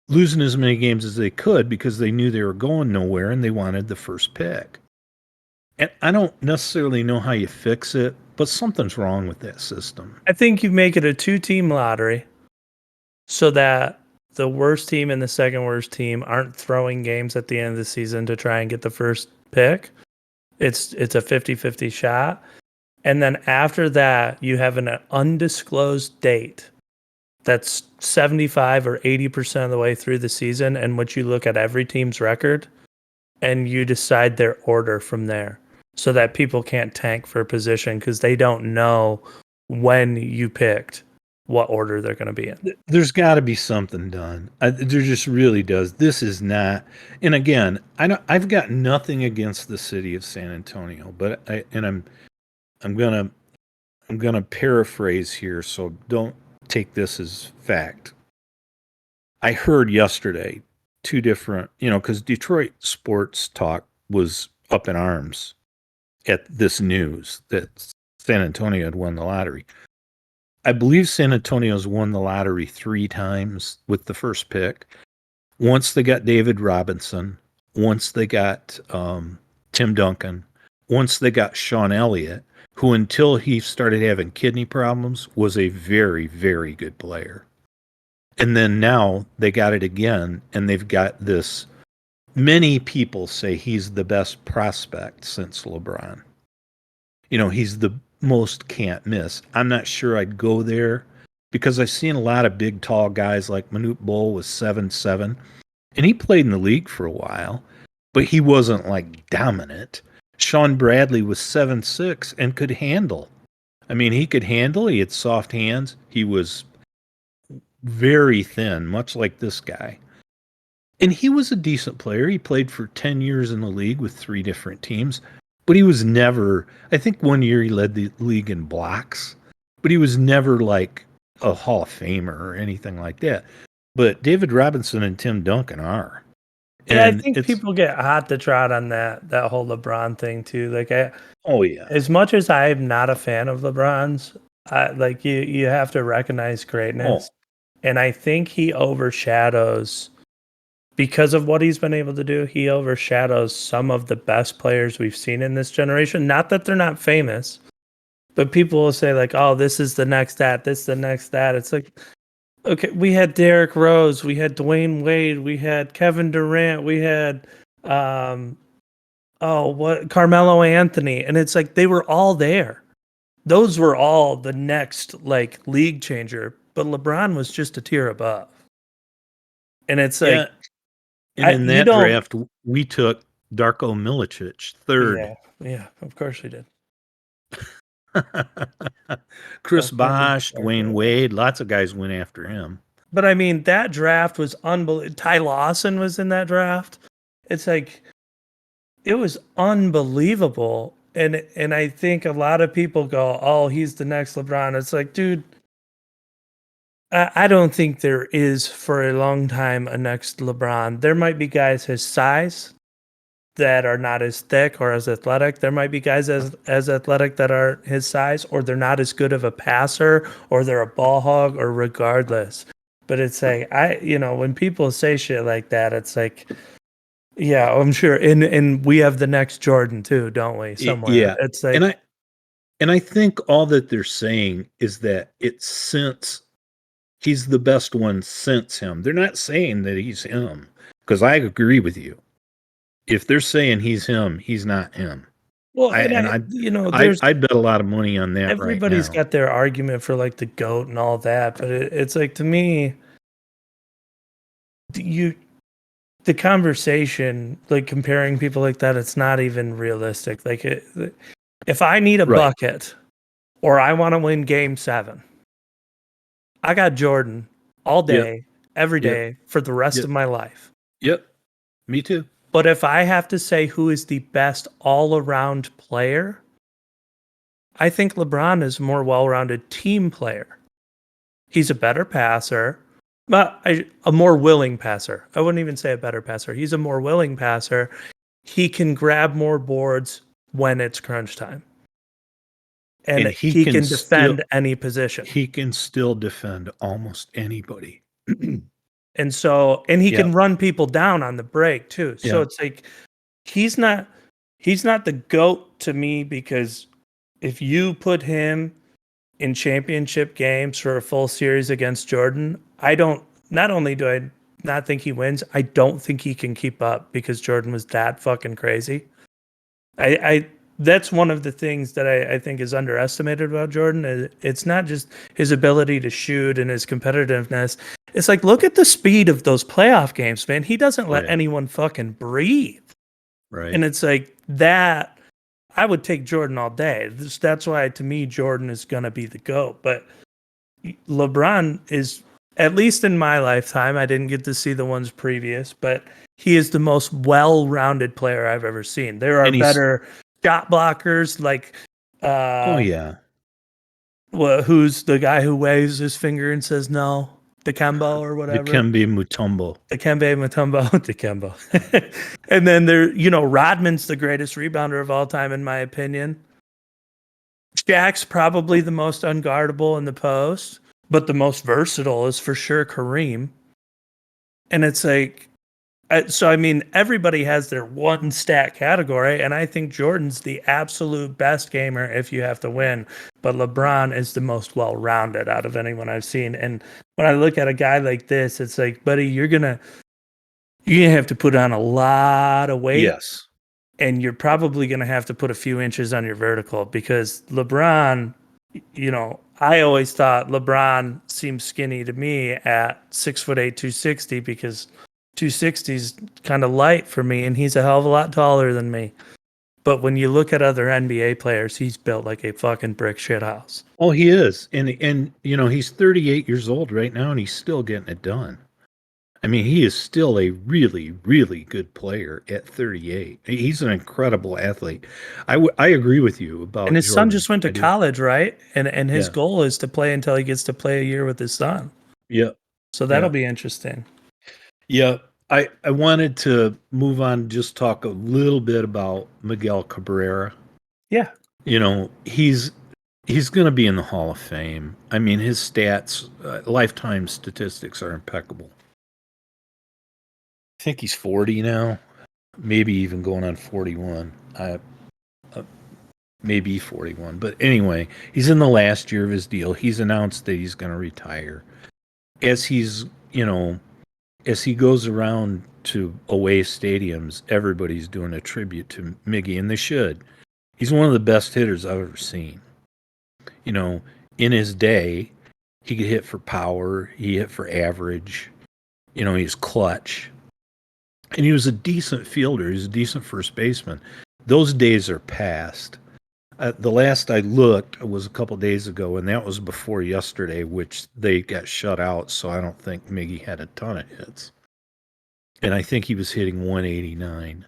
losing as many games as they could because they knew they were going nowhere and they wanted the first pick. And I don't necessarily know how you fix it, but something's wrong with that system. I think you make it a 2-team lottery so that the worst team and the second worst team aren't throwing games at the end of the season to try and get the first pick. It's a 50-50 shot. And then after that, you have an undisclosed date that's 75 or 80% of the way through the season, in which you look at every team's record and you decide their order from there so that people can't tank for a position because they don't know when you picked what order they're going to be in. There's got to be something done. There just really does. This is not. And again, I've got nothing against the city of San Antonio, but I'm gonna paraphrase here, so don't take this as fact. I heard yesterday two different, because Detroit sports talk was up in arms at this news that San Antonio had won the lottery. I believe San Antonio's won the lottery 3 times with the first pick. Once they got David Robinson, once they got Tim Duncan, once they got Sean Elliott, who until he started having kidney problems was a very, very good player. And then now they got it again, and they've got this. Many people say he's the best prospect since LeBron. He's the most can't miss. I'm not sure I'd go there because I've seen a lot of big, tall guys like Manute Bol was 7'7", and he played in the league for a while, but he wasn't like dominant. Sean Bradley was 7'6" and could handle. I mean, he could handle. He had soft hands. He was very thin, much like this guy. And he was a decent player. He played for 10 years in the league with 3 different teams, but he was never, I think one year he led the league in blocks, but he was never like a Hall of Famer or anything like that. But David Robinson and Tim Duncan are. Yeah, I And think it's, people get hot to trot on that whole LeBron thing too. Like, oh yeah. as much as I'm not a fan of LeBron's, like you have to recognize greatness, and I think he overshadows, because of what he's been able to do. He overshadows some of the best players we've seen in this generation. Not that they're not famous, but people will say like, "Oh, this is the next that. This is the next that." It's like, okay, we had Derrick Rose, we had Dwayne Wade, we had Kevin Durant, we had Carmelo Anthony, and it's like they were all there. Those were all the next like league changer, but LeBron was just a tier above. And it's like, Yeah. And in you that don't. draft, we took Darko Milicic third. Yeah, of course we did. Chris Don't call me Bosh, Dwayne Darko. Wade, lots of guys went after him. But I mean, that draft was unbelievable. Ty Lawson was in that draft. It's like, it was unbelievable. And I think a lot of people go, "Oh, he's the next LeBron." It's like, dude, I don't think there is for a long time a next LeBron. There might be guys his size that are not as thick or as athletic. There might be guys as athletic that are his size, or they're not as good of a passer, or they're a ball hog, or regardless. But it's like, when people say shit like that, it's like, yeah, I'm sure. And we have the next Jordan too, don't we? Somewhere. Yeah. It's And like, I think all that they're saying is that it's since he's the best one since him. They're not saying that he's him, because I agree with you. If they're saying he's him, he's not him. well, I and and there's I'd bet a lot of money on that right everybody's now. got their argument for like the GOAT and all that, but it's like, to me, you the conversation, like comparing people like that, it's not even realistic. Like, if I need a Right. bucket or I want to win Game 7, I got Jordan all Yep. day, every Yep. day for the rest Yep. of my life. Yep. Me too. But if I have to say who is the best all-around player, I think LeBron is a more well-rounded team player. He's a better passer, but a more willing passer. I wouldn't even say a better passer. He's a more willing passer. He can grab more boards when it's crunch time. And he he can can defend still any position. he can still defend almost anybody. And he Yeah. can run people down on the break too. So Yeah. it's like, he's not the GOAT to me, because if you put him in championship games for a full series against Jordan, not only do I not think he wins, I don't think he can keep up, because Jordan was that fucking crazy. I that's one of the things that I think is underestimated about Jordan. It's not just his ability to shoot and his competitiveness. It's like, look at the speed of those playoff games, man. He doesn't let anyone fucking breathe. Right. And it's like that. I would take Jordan all day. That's why, to me, Jordan is going to be the GOAT. But LeBron is, at least in my lifetime, I didn't get to see the ones previous, but he is the most well-rounded player I've ever seen. There are better shot blockers, like, oh yeah. who's the guy who waves his finger and says no? Dikembe or whatever. Dikembe Mutombo. Dikembe Mutombo. Dikembe. And then Rodman's the greatest rebounder of all time, in my opinion. Shaq's probably the most unguardable in the post, but the most versatile is for sure Kareem. And it's like, so I mean, everybody has their one stat category, and I think Jordan's the absolute best gamer if you have to win. But LeBron is the most well-rounded out of anyone I've seen. And when I look at a guy like this, it's like, buddy, you're gonna have to put on a lot of weight. Yes. And you're probably going to have to put a few inches on your vertical because LeBron, I always thought LeBron seemed skinny to me at 6'8", 260 because 260 is kind of light for me, and he's a hell of a lot taller than me. But when you look at other NBA players, he's built like a fucking brick shit house. Oh, he is. And he's 38 years old right now, and he's still getting it done. I mean, he is still a really, really good player at 38. He's an incredible athlete. I agree with you about And his Jordan. son just went to college, right? And his Yeah. goal is to play until he gets to play a year with his son. Yeah. So that'll be interesting. Yeah. I wanted to move on, just talk a little bit about Miguel Cabrera. Yeah. He's going to be in the Hall of Fame. I mean, his stats, lifetime statistics are impeccable. I think he's 40 now, maybe even going on 41. Maybe 41. But anyway, he's in the last year of his deal. He's announced that he's going to retire. As he goes around to away stadiums, everybody's doing a tribute to Miggy, and they should. He's one of the best hitters I've ever seen. In his day, he could hit for power. He hit for average. He's clutch. And he was a decent fielder. He was a decent first baseman. Those days are past. The last I looked was a couple days ago, and that was before yesterday, which they got shut out, so I don't think Miggy had a ton of hits. And I think he was hitting 189.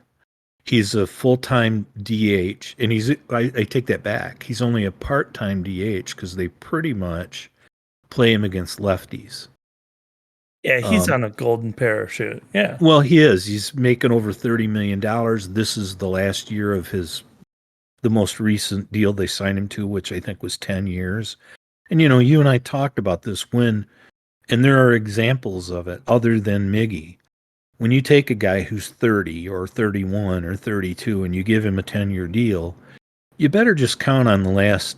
He's a full-time DH, and I take that back. He's only a part-time DH because they pretty much play him against lefties. Yeah, he's on a golden parachute. Yeah. Well, he is. He's making over $30 million. This is the last year of the most recent deal they signed him to, which I think was 10 years. And, you and I talked about this and there are examples of it other than Miggy. When you take a guy who's 30 or 31 or 32 and you give him a 10-year deal, you better just count on the last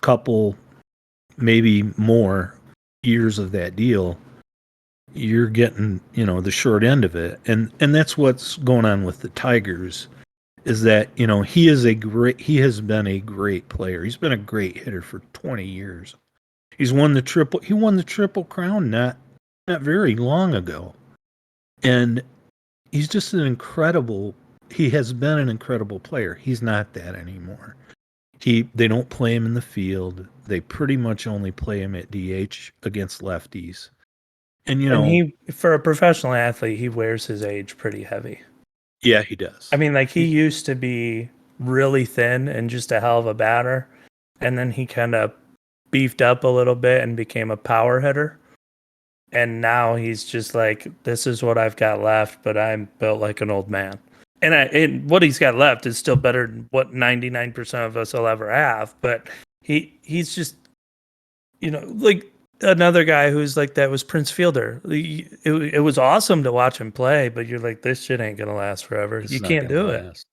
couple, maybe more years of that deal. You're getting, the short end of it. And that's what's going on with the Tigers is that, he has been a great player. He's been a great hitter for 20 years. He won the Triple Crown not very long ago. And he's just he has been an incredible player. He's not that anymore. They don't play him in the field. They pretty much only play him at DH against lefties. And he, for a professional athlete, he wears his age pretty heavy. Yeah, he does. I mean, like he used to be really thin and just a hell of a batter, and then he kind of beefed up a little bit and became a power hitter. And now he's just like, this is what I've got left, but I'm built like an old man. And what he's got left is still better than what 99% of us will ever have. But he's just, like another guy who's like that was Prince Fielder. It was awesome to watch him play, but you're like, this shit ain't gonna last forever. You can't do it.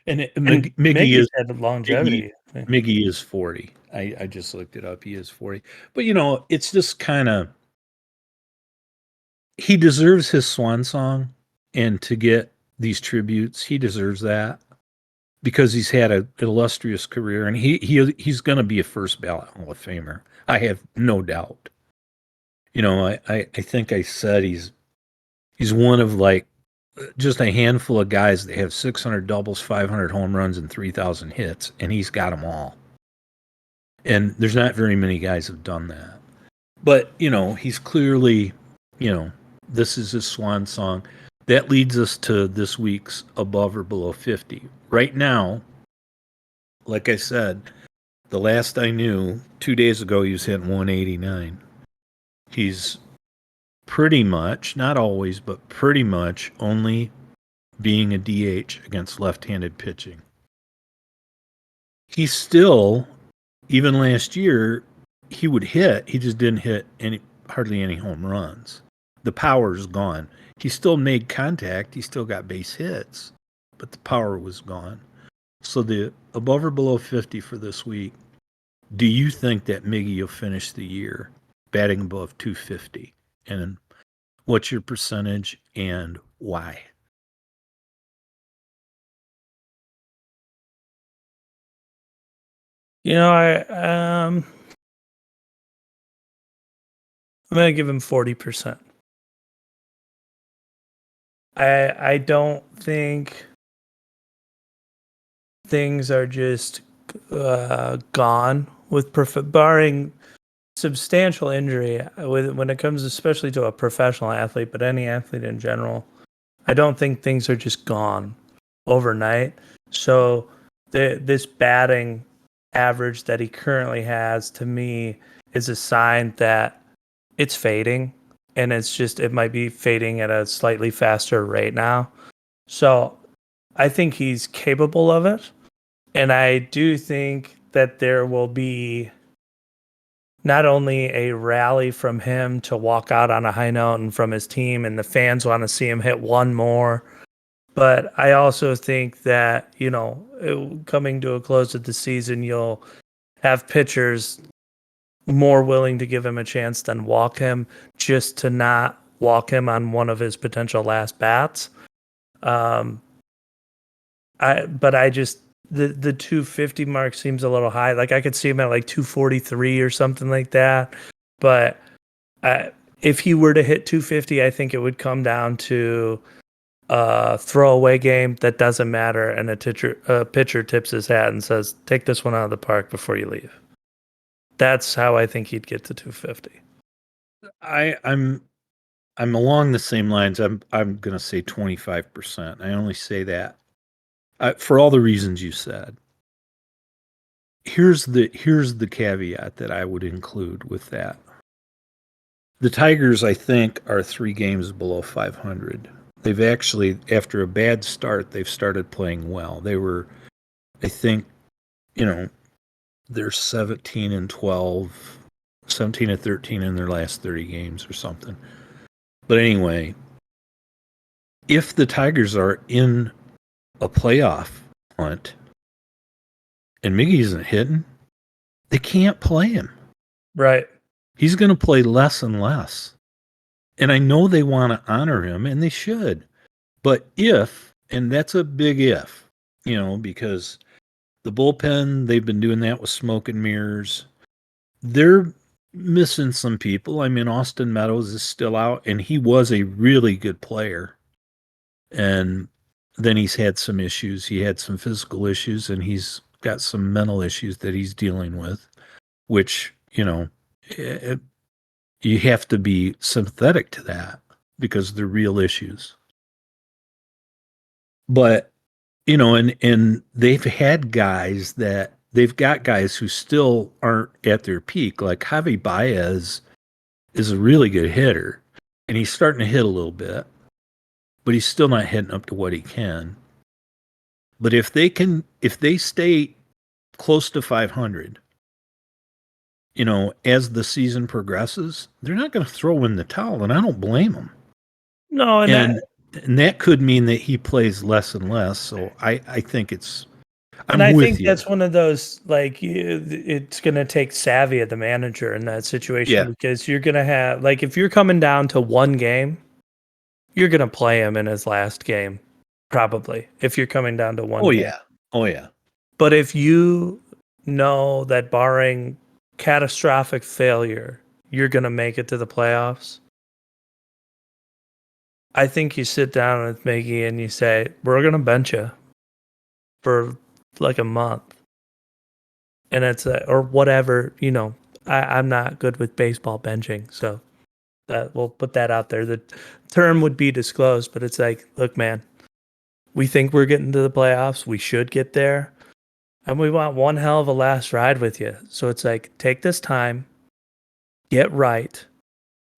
And Miggy's had longevity. Miggy is 40. I just looked it up. He is 40. But it's just kind of, he deserves his swan song, and to get these tributes, he deserves that because he's had an illustrious career, and he's going to be a first ballot Hall of Famer. I have no doubt. I think I said he's one of like just a handful of guys that have 600 doubles, 500 home runs, and 3,000 hits, and he's got them all. And there's not very many guys have done that. But, he's clearly, this is his swan song. That leads us to this week's above or below 50. Right now, like I said, the last I knew, 2 days ago, he was hitting 189. He's pretty much, not always, but pretty much only being a DH against left-handed pitching. He still, even last year, he would hit. He just didn't hit hardly any home runs. The power's gone. He still made contact. He still got base hits, but the power was gone. So the above or below 50 for this week. Do you think that Miggy will finish the year batting above 250? And what's your percentage and why? I'm gonna give him 40%. I don't think things are just gone with barring substantial injury when it comes especially to a professional athlete, but any athlete in general. I don't think things are just gone overnight. So this batting average that he currently has, to me, is a sign that it's fading, and it might be fading at a slightly faster rate now. So I think he's capable of it. And I do think that there will be not only a rally from him to walk out on a high note and from his team, and the fans want to see him hit one more. But I also think that, coming to a close of the season, you'll have pitchers more willing to give him a chance than walk him, just to not walk him on one of his potential last bats. I just the 250 mark seems a little high. Like I could see him at like 243 or something like that. But if he were to hit 250, I think it would come down to a throwaway game that doesn't matter, and a pitcher tips his hat and says, "Take this one out of the park before you leave." That's how I think he'd get to 250. I'm along the same lines. I'm going to say 25%. I only say that for all the reasons you said. Here's the caveat that I would include with that. The Tigers, I think, are 3 games below 500. They've actually, after a bad start, they've started playing well. They were, I think, they're 17 and 12, 17 and 13 in their last 30 games or something. But anyway, if the Tigers are in a playoff hunt and Miggy isn't hitting, they can't play him. Right. He's going to play less and less. And I know they want to honor him, and they should. But and that's a big if, because the bullpen, they've been doing that with smoke and mirrors. They're missing some people. I mean, Austin Meadows is still out, and he was a really good player. And then he's had some issues. He had some physical issues, and he's got some mental issues that he's dealing with, which, you have to be sympathetic to that because they're real issues. But, and they've got guys who still aren't at their peak. Like Javi Baez is a really good hitter, and he's starting to hit a little bit, but he's still not hitting up to what he can. But if they stay close to 500, as the season progresses, they're not going to throw in the towel, and I don't blame them. No, and that could mean that he plays less and less. So I think I think that's one of those, like, it's going to take savvy at the manager in that situation, because you're going to have, like, if you're coming down to one game, you're going to play him in his last game, probably, if you're coming down to one game. Oh, yeah. But if you know that barring catastrophic failure, you're going to make it to the playoffs, I think you sit down with Miggy and you say, we're going to bench you for like a month. And it's or whatever, I'm not good with baseball benching, so we'll put that out there. The term would be disclosed, but it's like, look, man, we think we're getting to the playoffs. We should get there. And we want one hell of a last ride with you. So it's like, take this time, get right,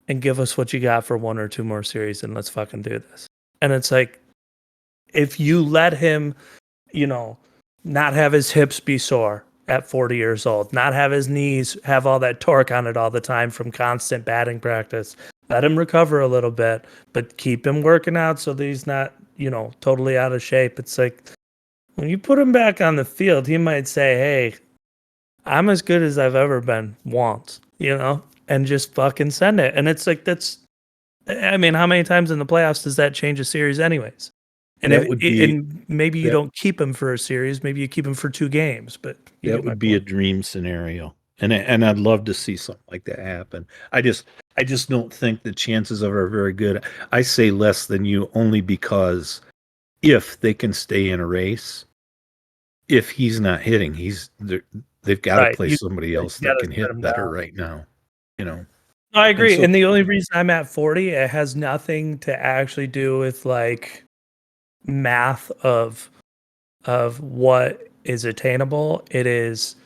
and give us what you got for 1 or 2 more series and let's fucking do this. And it's like, if you let him, not have his hips be sore at 40 years old, not have his knees have all that torque on it all the time from constant batting practice, let him recover a little bit, but keep him working out so that he's not, totally out of shape. It's like, when you put him back on the field, he might say, hey, I'm as good as I've ever been once, and just fucking send it. And it's like, how many times in the playoffs does that change a series anyways? And maybe you don't keep him for a series, maybe you keep him for 2 games, but that would be a dream scenario. And I'd love to see something like that happen. I just don't think the chances of it are very good. I say less than you only because if they can stay in a race, if he's not hitting, they've got to play somebody else that can hit better right now. I agree. And the only reason I'm at 40, it has nothing to actually do with like math of what is attainable. It is,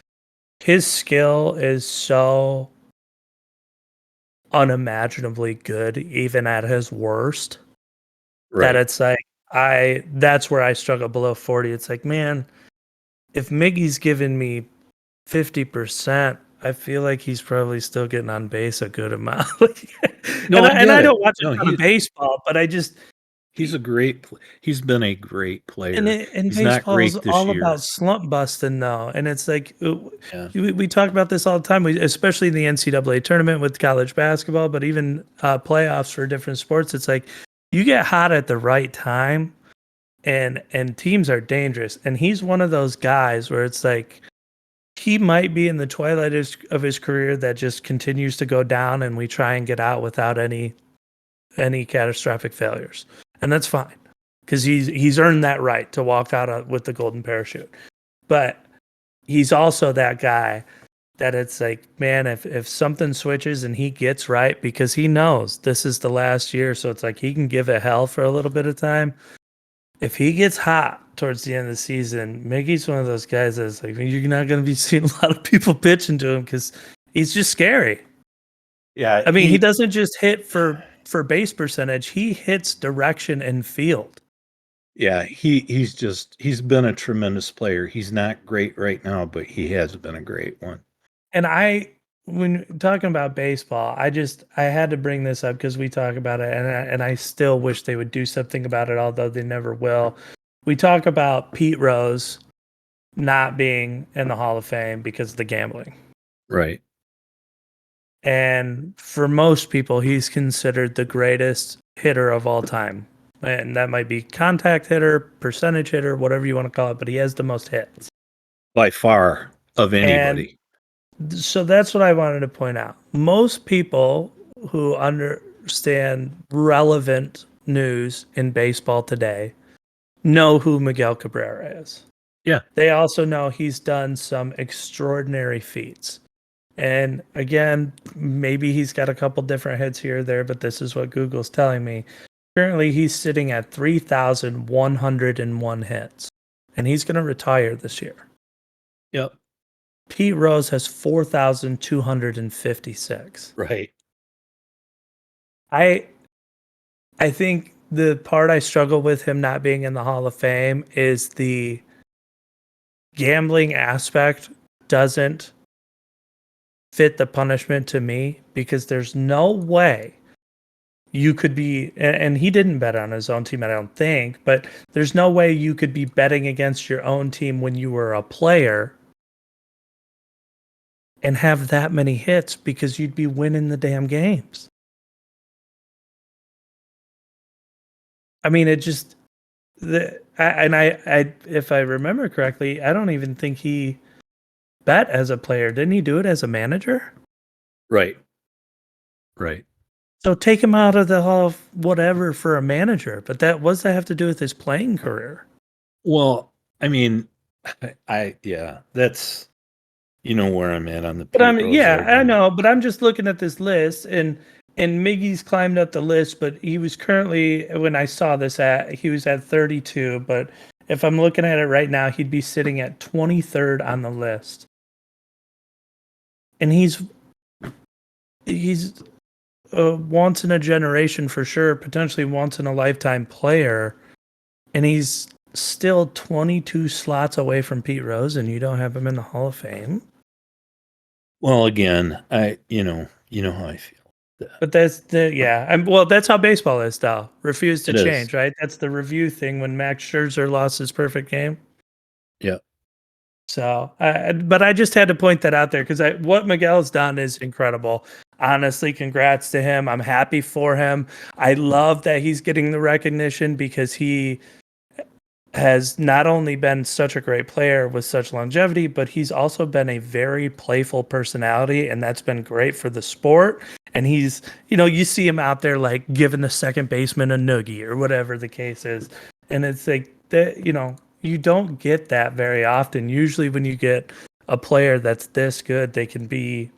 his skill is so unimaginably good, even at his worst, that it's like, that's where I struggle below 40. It's like, man, if Miggy's giving me 50%, I feel like he's probably still getting on base a good amount. I don't watch a ton of baseball, but he's been a great player. And baseball is all about slump busting, though. And it's like, we talk about this all the time, especially in the NCAA tournament with college basketball, but even playoffs for different sports. It's like, you get hot at the right time, and teams are dangerous. And he's one of those guys where it's like, he might be in the twilight of his career that just continues to go down, and we try and get out without any catastrophic failures. And that's fine, because he's earned that right to walk out with the golden parachute. But he's also that guy that it's like, man, if something switches and he gets right, because he knows this is the last year, so it's like he can give it hell for a little bit of time. If he gets hot towards the end of the season, Miggy's one of those guys that's like, you're not going to be seeing a lot of people pitching to him because he's just scary. Yeah. He doesn't just hit for base percentage. He hits direction and field. Yeah, he's been a tremendous player. He's not great right now, but he has been a great one. And when talking about baseball, I had to bring this up because we talk about it, and I still wish they would do something about it, although they never will. We talk about Pete Rose not being in the Hall of Fame because of the gambling. Right. And for most people, he's considered the greatest hitter of all time. And that might be contact hitter, percentage hitter, whatever you want to call it, but he has the most hits. By far of anybody. So that's what I wanted to point out. Most people who understand relevant news in baseball today know who Miguel Cabrera is. Yeah. They also know he's done some extraordinary feats. And again, maybe he's got a couple different hits here or there, but this is what Google's telling me. Currently, he's sitting at 3,101 hits, and he's going to retire this year. Yep. Pete Rose has 4,256. Right. I think the part I struggle with him not being in the Hall of Fame is the gambling aspect doesn't fit the punishment to me, because there's no way you could be, and he didn't bet on his own team, I don't think, but there's no way you could be betting against your own team when you were a player and have that many hits, because you'd be winning the damn games. It just, if I remember correctly, I don't even think he bet as a player. Didn't he do it as a manager? Right. So take him out of the Hall of whatever for a manager. But what's that have to do with his playing career? Well, that's, where I'm at on the Pete But Rose argument. I know, but I'm just looking at this list, and Miggy's climbed up the list, but he was currently, when I saw this he was at 32, but if I'm looking at it right now, he'd be sitting at 23rd on the list. And he's a once in a generation for sure, potentially once in a lifetime player, and he's still 22 slots away from Pete Rose, and you don't have him in the Hall of Fame. Well, again, you know how I feel. But that's well, that's how baseball is now. Refuse to It is. change, right? That's the review thing when Max Scherzer lost his perfect game. Yeah. So, but I just had to point that out there because what Miguel's done is incredible. Honestly, congrats to him. I'm happy for him. I love that he's getting the recognition because he has not only been such a great player with such longevity, but he's also been a very playful personality, and that's been great for the sport. And he's, you see him out there like giving the second baseman a noogie or whatever the case is. And it's like that, you don't get that very often. Usually, when you get a player that's this good, they can be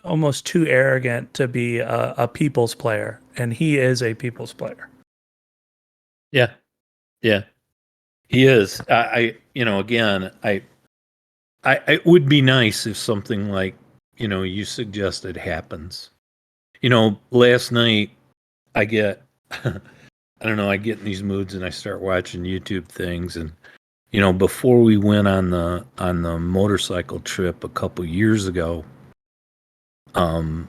almost too arrogant to be a people's player. And he is a people's player. Yeah. Yeah. He is. Again, it would be nice if something like, you suggested happens. Last night I get, I don't know, I get in these moods and I start watching YouTube things. And, before we went on the motorcycle trip a couple years ago, when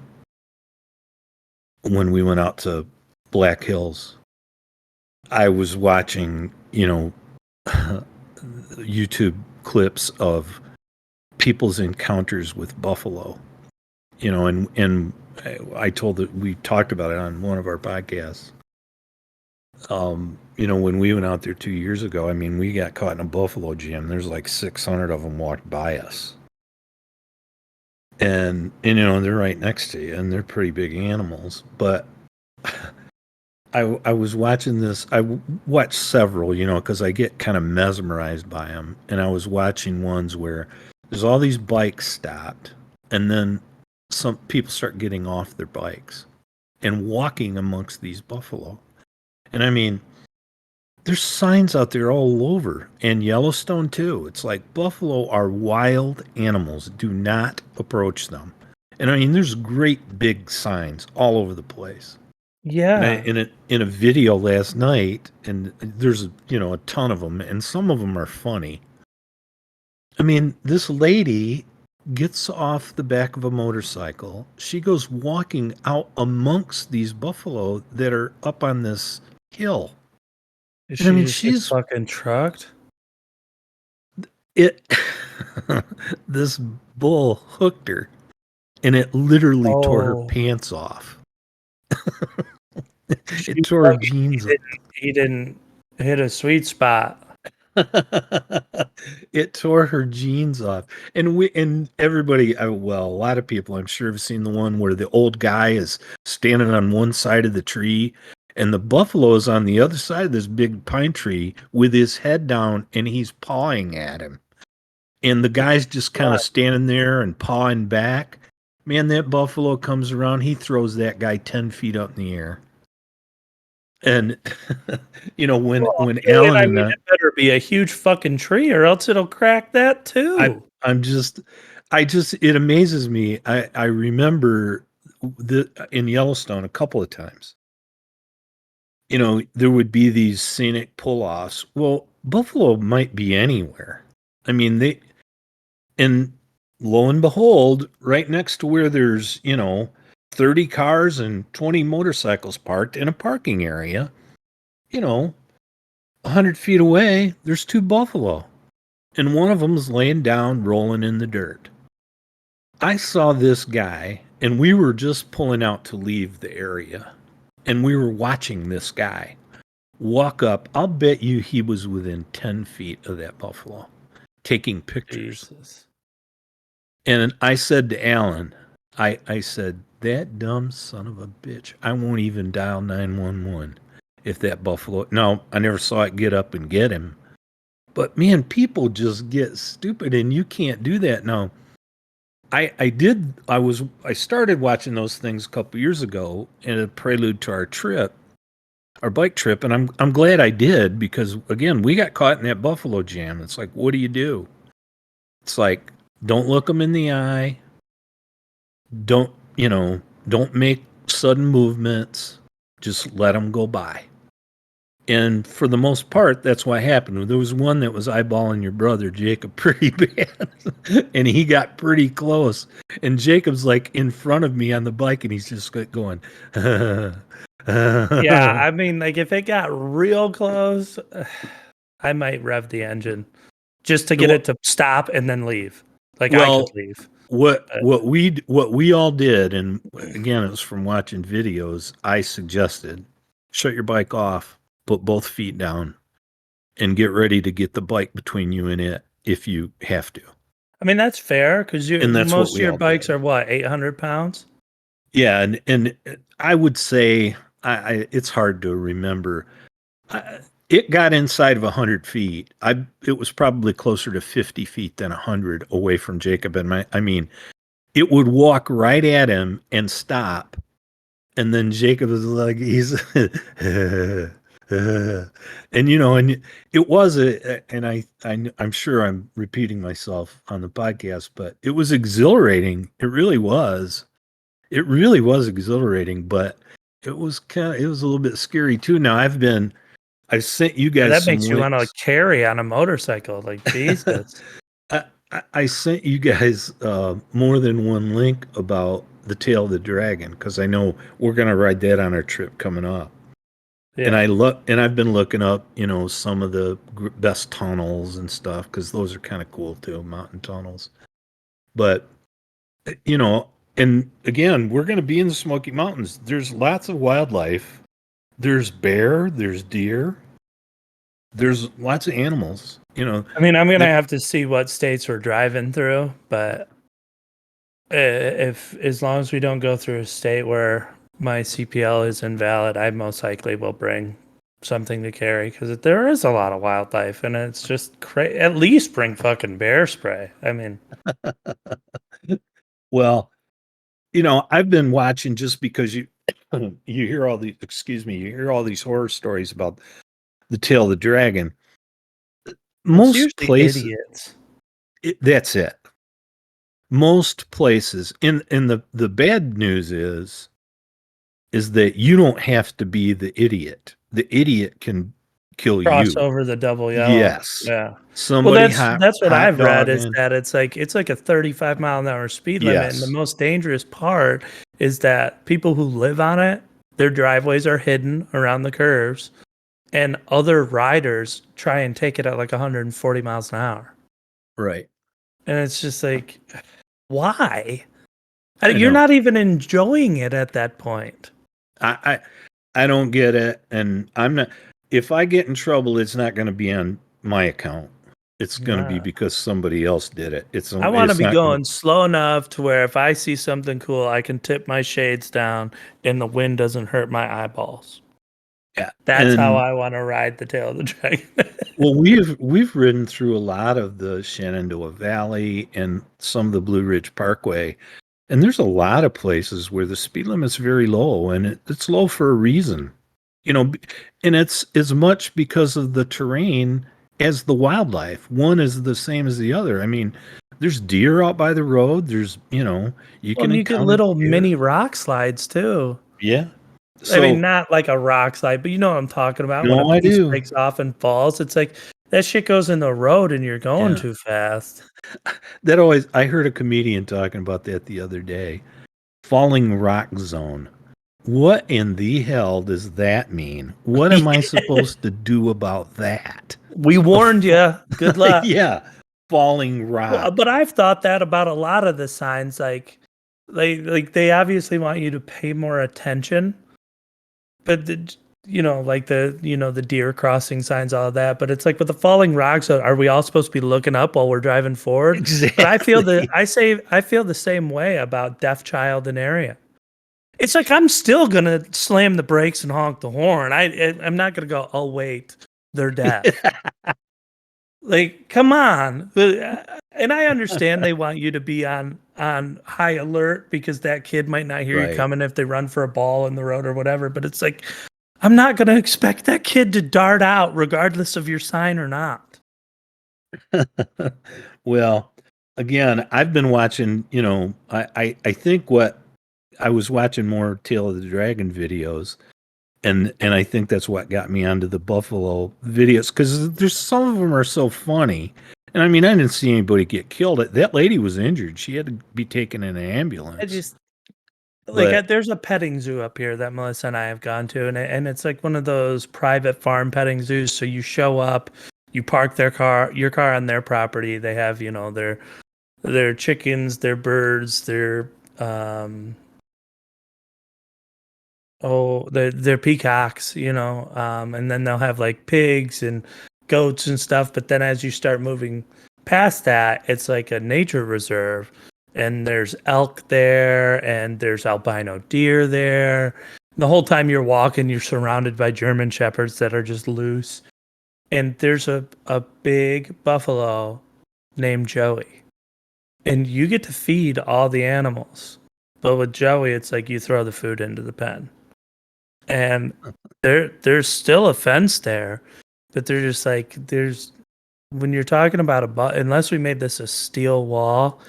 we went out to Black Hills, I was watching, YouTube clips of people's encounters with buffalo, and I told that we talked about it on one of our podcasts. When we went out there 2 years ago, I mean, we got caught in a buffalo jam. There's like 600 of them walked by us. And they're right next to you and they're pretty big animals. But I was watching this. I watched several, because I get kind of mesmerized by them. And I was watching ones where there's all these bikes stopped, and then some people start getting off their bikes and walking amongst these buffalo. And I mean, there's signs out there all over, and Yellowstone too. It's like buffalo are wild animals. Do not approach them. And I mean, there's great big signs all over the place. And Yeah. in a video last night, and there's a ton of them, and some of them are funny. I mean, this lady gets off the back of a motorcycle. She goes walking out amongst these buffalo that are up on this hill. Is And I she mean, just get she's fucking trucked? it. This bull hooked her, and it literally tore her Oh, pants off. she It tore her lucky jeans off. he didn't hit a sweet spot. It tore her jeans off, and everybody. Well, a lot of people, I'm sure, have seen the one where the old guy is standing on one side of the tree, and the buffalo is on the other side of this big pine tree with his head down, and he's pawing at him, and the guy's just kind of standing there and pawing back. Man, that buffalo comes around, he throws that guy 10 feet up in the air. And when And Alan I and mean, it better be a huge fucking tree, or else it'll crack that too. it amazes me. I remember in Yellowstone a couple of times. There would be these scenic pull-offs. Well, buffalo might be anywhere. I mean, and lo and behold, right next to where there's 30 cars and 20 motorcycles parked in a parking area, 100 feet away, there's two buffalo, and one of them's laying down, rolling in the dirt. I saw this guy, and we were just pulling out to leave the area, and we were watching this guy walk up. I'll bet you he was within 10 feet of that buffalo, taking pictures. Jesus. And I said to Alan, I said, that dumb son of a bitch, I won't even dial 911 if that buffalo. No, I never saw it get up and get him. But man, people just get stupid, and you can't do that now. I started watching those things a couple years ago in a prelude to our bike trip, and I'm glad I did, because again, we got caught in that buffalo jam. It's like, what do you do? It's like, don't look them in the eye. Don't make sudden movements, just let them go by. And for the most part, that's what happened. There was one that was eyeballing your brother, Jacob, pretty bad. And he got pretty close. And Jacob's like in front of me on the bike, and he's just going, Yeah, I mean, like if it got real close, I might rev the engine just to get it to stop and then leave. Like I could Well, leave. what we all did, and again, it was from watching videos. I suggested shut your bike off, put both feet down, and get ready to get the bike between you and it if you have to. I mean, that's fair because And that's what most of we your all bikes did. are what, 800 pounds? Yeah, and I would say it's hard to remember. It got inside of 100 feet. It was probably closer to 50 feet than 100 away from Jacob and I mean, it would walk right at him and stop, and then Jacob was like, he's, and and it was and I'm sure I'm repeating myself on the podcast, but it was exhilarating. It really was. It really was exhilarating, but it was a little bit scary too. Now I've sent you Yeah, guys that some makes you want to links. carry on a motorcycle. Like Jesus. I sent you guys more than one link about the tail of the dragon because I know we're gonna ride that on our trip coming up. And Yeah. I've been looking up, some of the best tunnels and stuff because those are kind of cool too, mountain tunnels. But you know, and again, we're going to be in the Smoky Mountains. There's lots of wildlife. There's bear, there's deer, there's lots of animals. I mean, I'm gonna That, have to see what states we're driving through, but if as long as we don't go through a state where my CPL is invalid, I most likely will bring something to carry because there is a lot of wildlife and it's just crazy. At least bring fucking bear spray. I mean, well, I've been watching just because you hear all these, excuse me, you hear all these horror stories about the tail of the dragon. it's Most usually places, idiots. that's it. Most places, and the bad news is that you don't have to be the idiot. The idiot can kill Cross you. over the double yellow. Yes. Yeah. Well, Somebody hot that's what hot I've read is dogging. that it's like a 35 mile an hour speed limit, and the Yes. most dangerous part is that people who live on it, their driveways are hidden around the curves, and other riders try and take it at like 140 miles an hour, Right. and it's just like, why? I You're know. not even enjoying it at that point. I I don't get it, and I'm not. If I get in trouble, it's not going to be on my account. It's going to be Yeah. because somebody else did it. I want to It's be not going. going slow enough to where if I see something cool, I can tip my shades down and the wind doesn't hurt my eyeballs. Yeah. That's how And I want to ride the tail of the dragon. well, we've ridden through a lot of the Shenandoah Valley and some of the Blue Ridge Parkway, and there's a lot of places where the speed limit's very low, and it's low for a reason. And it's as much because of the terrain as the wildlife. One is the same as the other. I mean, there's deer out by the road. You Well, can and you get encounter little deer. mini rock slides too. Yeah. I mean, So, not like a rock slide, but you know what I'm talking about when a no, I piece do. breaks off and falls. It's like that shit goes in the road and you're going Yeah. too fast. I heard a comedian talking about that the other day. Falling rock zone. What in the hell does that mean? What am I supposed to do about that? We A warned you. Good luck. yeah, falling Well, rock. but I've thought that about a lot of the signs. They obviously want you to pay more attention, but the deer crossing signs, all of that. But it's like with the falling rocks, are we all supposed to be looking up while we're driving forward? But Exactly. I feel the same way about deaf child in area. It's like I'm still gonna slam the brakes and honk the horn. I'm not gonna go. Oh wait, they're deaf. Like, come on. And I understand they want you to be on high alert because that kid might not hear you Right. coming if they run for a ball in the road or whatever. But it's like, I'm not going to expect that kid to dart out regardless of your sign or not. Well, again, I've been watching, I think what I was watching more Tail of the Dragon videos, and I think that's what got me onto the buffalo videos because there's some of them are so funny. And I mean, I didn't see anybody get killed. That lady was injured; she had to be taken in an I ambulance. just But there's a petting zoo up here that Melissa and I have gone to, and it's like one of those private farm petting zoos. So you show up, you park your car on their property. They have their chickens, their birds, their um they're peacocks, and then they'll have like pigs and goats and stuff. But then as you start moving past that, it's like a nature reserve, and there's elk there, and there's albino deer there. The whole time you're walking, you're surrounded by German shepherds that are just loose, and there's a big buffalo named Joey, and you get to feed all the animals. But with Joey, it's like you throw the food into the pen, and there's still a fence there, but they're just like there's when you're talking about unless we made this a steel wall,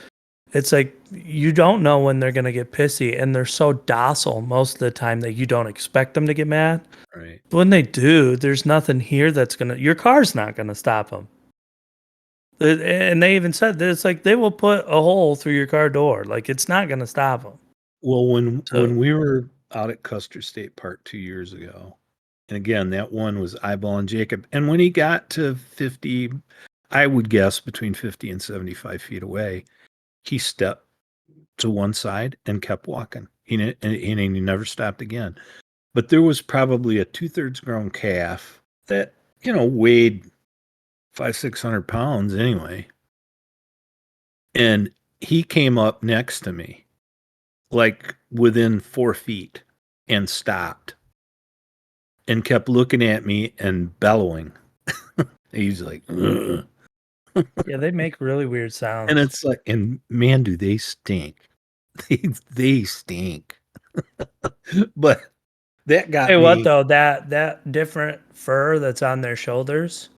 it's like you don't know when they're gonna get pissy, and they're so docile most of the time that you don't expect them to get mad. right. But when they do, there's nothing here that's your car's not gonna stop them. And they even said that it's like they will put a hole through your car door, like it's not gonna stop them. Well, when So we were out at Custer State Park 2 years ago, and again that one was eyeballing Jacob, and when he got to 50, I would guess between 50 and 75 feet away, he stepped to one side and kept walking. And he never stopped again. But there was probably a 2/3 grown calf that weighed 500-600 pounds anyway, and he came up next to me like within 4 feet and stopped and kept looking at me and bellowing. He's like, "Ugh." yeah, they make really weird And sounds. it's like, and man, do they stink. They stink. But that Hey, got what me. though? That different fur that's on their shoulders,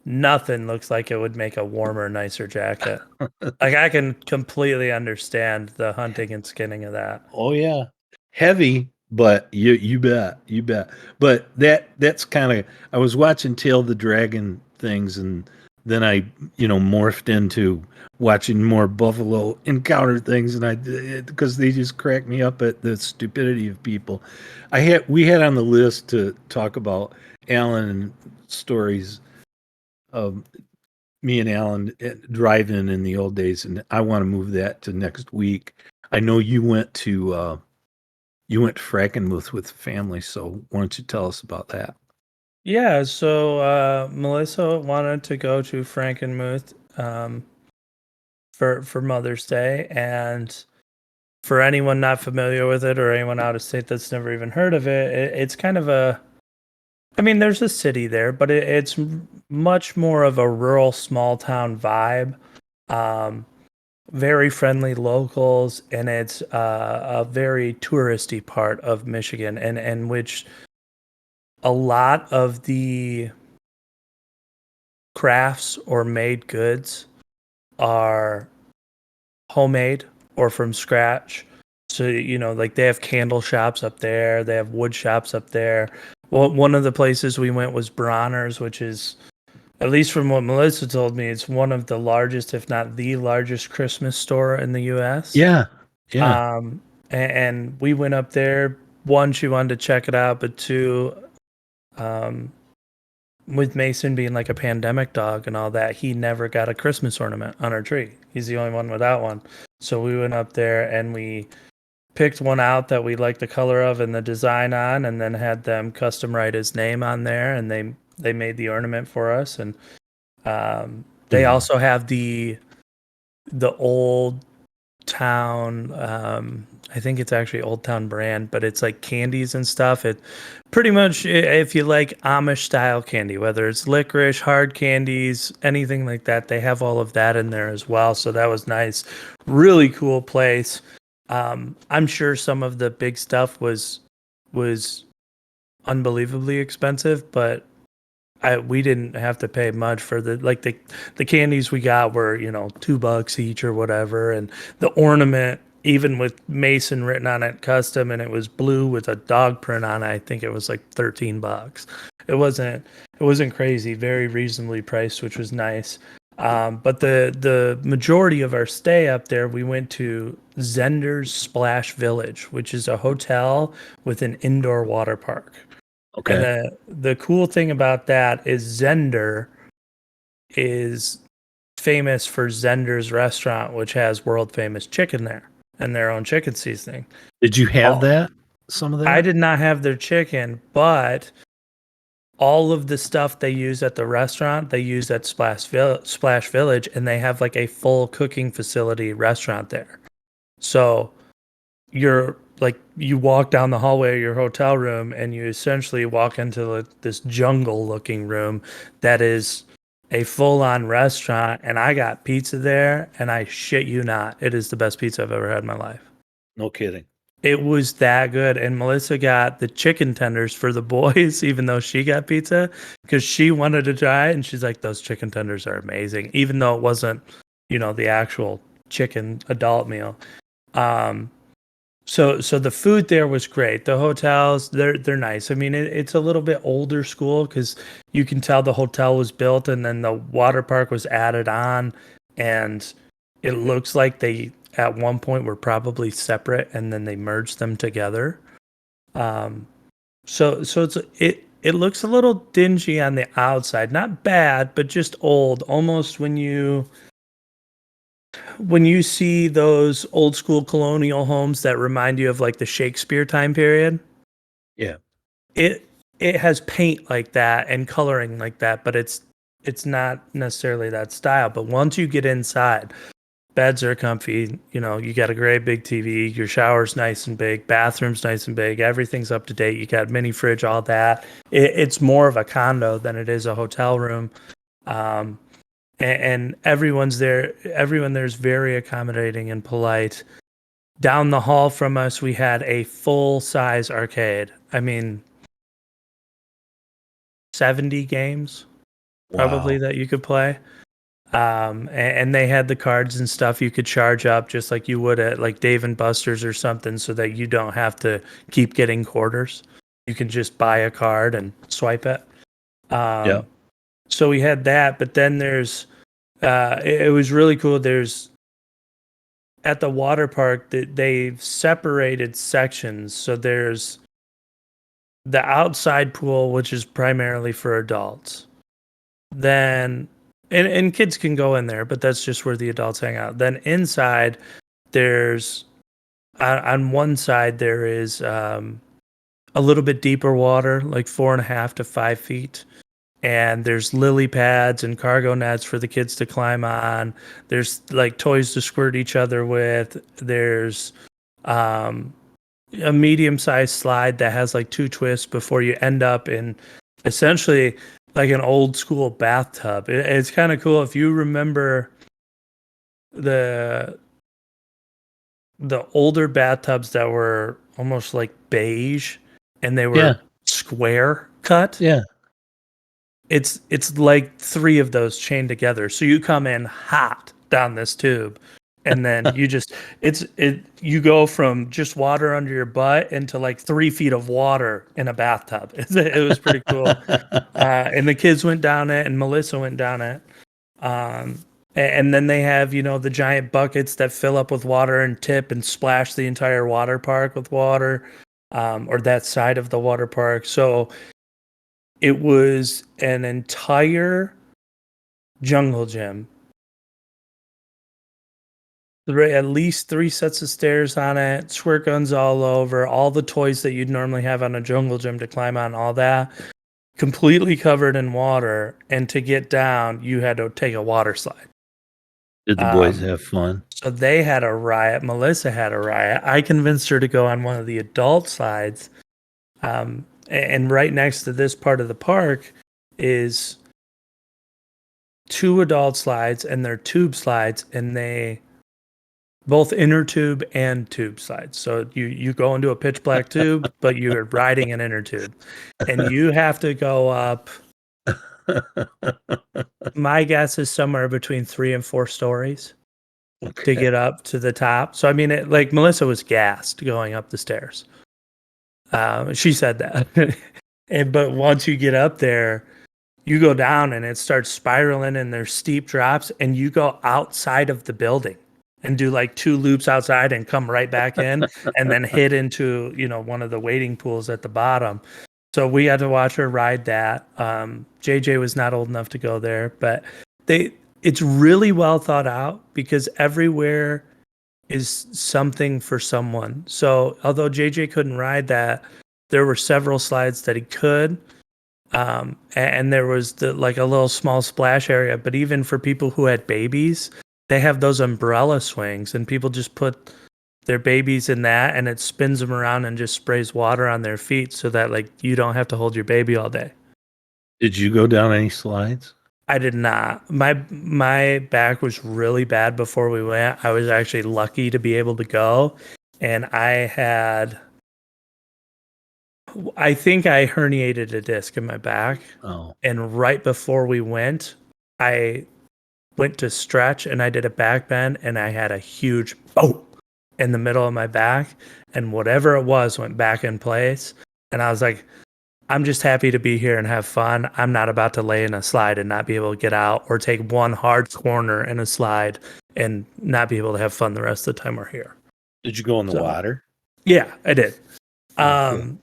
nothing looks like it would make a warmer, nicer jacket. Like I can completely understand the hunting and skinning of that. Oh yeah, heavy, but you bet, you bet. But that's kind of, I was watching Tail of the Dragon things, and then I morphed into watching more buffalo encounter things, and I because they just crack me up at the stupidity of people. We had on the list to talk about Alan stories of me and Alan driving in the old days, and I want to move that to next week. I know you went to Frankenmuth with family, so why don't you tell us about that? Yeah, so Melissa wanted to go to Frankenmuth for Mother's Day, and for anyone not familiar with it or anyone out of state that's never even heard of it's kind of I mean, there's a city there, but it's much more of a rural, small town vibe. Um, Very friendly locals, and it's a very touristy part of Michigan, and which a lot of the crafts or made goods are homemade or from scratch. So, like they have candle shops up there, they have wood shops up there. Well, one of the places we went was Bronner's, which is, at least from what Melissa told me, it's one of the largest, if not the largest, Christmas store in the U.S. Yeah, yeah. And we went up there. One, she wanted to check it out, but two, um, with Mason being like a pandemic dog and all that, he never got a Christmas ornament on our tree. He's the only one without one. So we went up there and we picked one out that we liked the color of and the design on, and then had them custom write his name on there, and they made the ornament for us. And they Mhm. also have the old town, I think it's actually Old Town brand, but it's like candies and stuff. It pretty much, if you like Amish style candy, whether it's licorice, hard candies, anything like that, they have all of that in there as well. So that was nice. Really cool place. I'm sure some of the big stuff was unbelievably expensive, but we didn't have to pay much for the candies we got were $2 each or whatever, and the ornament even with Mason written on it, custom, and it was blue with a dog print on it. I think it was like $13. It wasn't it wasn't crazy, very reasonably priced, which was nice. But the majority of our stay up there, we went to Zender's Splash Village, which is a hotel with an indoor water park. And Okay. the cool thing about that is Zender is famous for Zender's restaurant, which has world famous chicken there and their own chicken seasoning. Did you have All, that? Some of I that? did not have their chicken, but all of the stuff they use at the restaurant, they use at Splash Village, and they have like a full cooking facility restaurant there. So you're like you walk down the hallway of your hotel room and you essentially walk into like this jungle looking room that is a full on restaurant, and I got pizza there, and I shit you not, it is the best pizza I've ever had in my life. No kidding. It was that good. And Melissa got the chicken tenders for the boys, even though she got pizza, because she wanted to try it. And she's like, those chicken tenders are amazing, even though it wasn't, the actual chicken adult meal. Um, so the food there was great. The hotels, they're nice. I mean, it's a little bit older school because you can tell the hotel was built and then the water park was added on, and it looks like they at one point were probably separate and then they merged them together. Um, so it looks a little dingy on the outside, not bad, but just old. Almost when you see those old school colonial homes that remind you of like the Shakespeare time period, Yeah. it it has paint like that and coloring like that, but it's not necessarily that style. But once you get inside, beds are comfy, you got a great big TV, your shower's nice and big, bathroom's nice and big, everything's up to date, you got mini fridge, all that. It's more of a condo than it is a hotel room. Um, and everyone there's very accommodating and polite. Down the hall from us we had a full size arcade. I mean, 70 games probably Wow. that you could play. And they had the cards and stuff you could charge up just like you would at like Dave and Buster's or something, so that you don't have to keep getting quarters. You can just buy a card and swipe it. Yeah. um, so we had that, but then there's it was really cool. There's at the water park that they've separated sections. So there's the outside pool, which is primarily for adults. Then and kids can go in there, but that's just where the adults hang out. Then inside, there's on one side there is a little bit deeper water, like 4.5 to 5 feet, and there's lily pads and cargo nets for the kids to climb on. There's like toys to squirt each other with. There's um, a medium-sized slide that has like two twists before you end up in essentially like an old school bathtub. It's kind of cool if you remember the the older bathtubs that were almost like beige and they Yeah. were square cut. Yeah. It's like three of those chained together. So you come in hot down this tube, and then you go from just water under your butt into like 3 feet of water in a bathtub. It was pretty cool. And the kids went down it, and Melissa went down it. And then they have, the giant buckets that fill up with water and tip and splash the entire water park with water, or that side of the water park. So it was an entire jungle gym. At least three sets of stairs on it, squirt guns all over, all the toys that you'd normally have on a jungle gym to climb on, all that, completely covered in water. And to get down, you had to take a water slide. Did the boys Um, have fun? so they had a riot. Melissa had a riot. I convinced her to go on one of the adult slides. And right next to this part of the park is two adult slides, and they're tube slides, and they both inner tube and tube slides. So you go into a pitch black tube, but you're riding an inner tube, and you have to go up. My guess is somewhere between 3 and 4 stories. to Okay. get up to the top. So I mean, like Melissa was gassed going up the stairs. She said that, but once you get up there, you go down and it starts spiraling and there's steep drops, and you go outside of the building and do like 2 loops outside and come right back in and then hit into, one of the waiting pools at the bottom. So we had to watch her ride that. JJ was not old enough to go there, but it's really well thought out because everywhere is something for someone. So although JJ couldn't ride that, there were several slides that he could. And there was like a little small splash area, but even for people who had babies, they have those umbrella swings, and people just put their babies in that, and it spins them around and just sprays water on their feet, so that like you don't have to hold your baby all day. Did you go down any slides? I did not. My back was really bad before we went. I was actually lucky to be able to go, and I think I herniated a disc in my back. Oh, And right before we went, I went to stretch and I did a back bend, and I had a huge boom in the middle of my back, and whatever it was went back in place. And I was like, I'm just happy to be here and have fun. I'm not about to lay in a slide and not be able to get out, or take one hard corner in a slide and not be able to have fun the rest of the time we're here. did you go in the So water? yeah, I did. Oh, cool.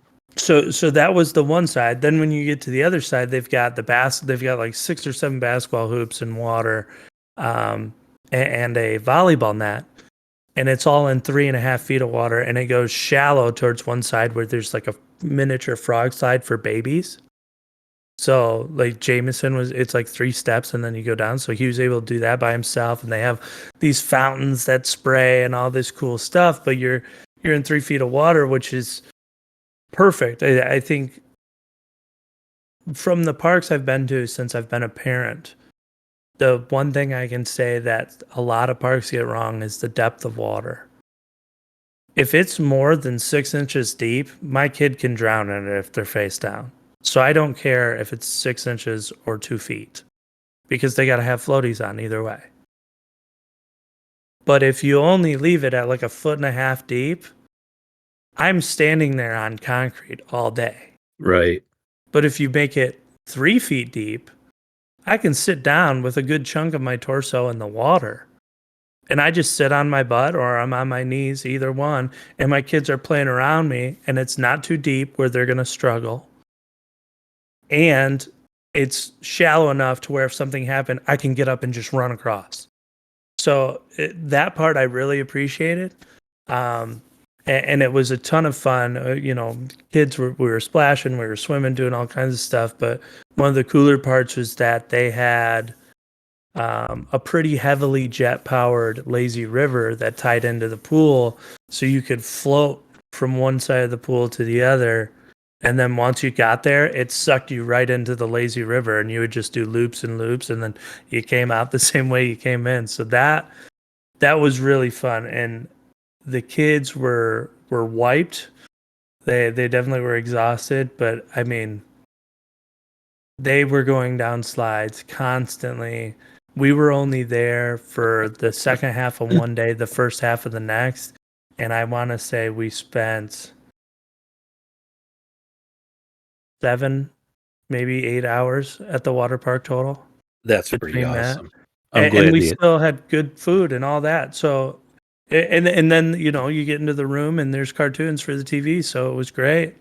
So that was the one side. Then when you get to the other side, they've got like 6 or 7 basketball hoops in water, and a volleyball net, and it's all in 3.5 feet of water, and it goes shallow towards one side where there's like a miniature frog slide for babies. So like it's like 3 steps and then you go down. So he was able to do that by himself, and they have these fountains that spray and all this cool stuff, but you're in 3 feet of water, which is perfect. I think from the parks I've been to since I've been a parent, the one thing I can say that a lot of parks get wrong is the depth of water. If it's more than 6 inches deep, my kid can drown in it if they're face down. So I don't care if it's 6 inches or 2 feet, because they got to have floaties on either way. But if you only leave it at like 1.5 feet deep, I'm standing there on concrete all day. Right. But if you make it 3 feet deep, I can sit down with a good chunk of my torso in the water. And I just sit on my butt or I'm on my knees, either one. And my kids are playing around me, and it's not too deep where they're going to struggle. And it's shallow enough to where if something happened, I can get up and just run across. So that part I really appreciated. And it was a ton of fun. Kids we were splashing, we were swimming, doing all kinds of stuff. But one of the cooler parts was that they had a pretty heavily jet powered lazy river that tied into the pool, so you could float from one side of the pool to the other. And then once you got there, it sucked you right into the lazy river, and you would just do loops and loops, and then you came out the same way you came in. So that was really fun. And the kids were wiped. They definitely were exhausted, but I mean, they were going down slides constantly. We were only there for the second half of one day, the first half of the next, and I want to say we spent 7, maybe 8 hours at the water park total That's pretty between that. awesome. I'm And glad we you. still had good food and all that. So, and then you get into the room and there's cartoons for the TV, so it was great.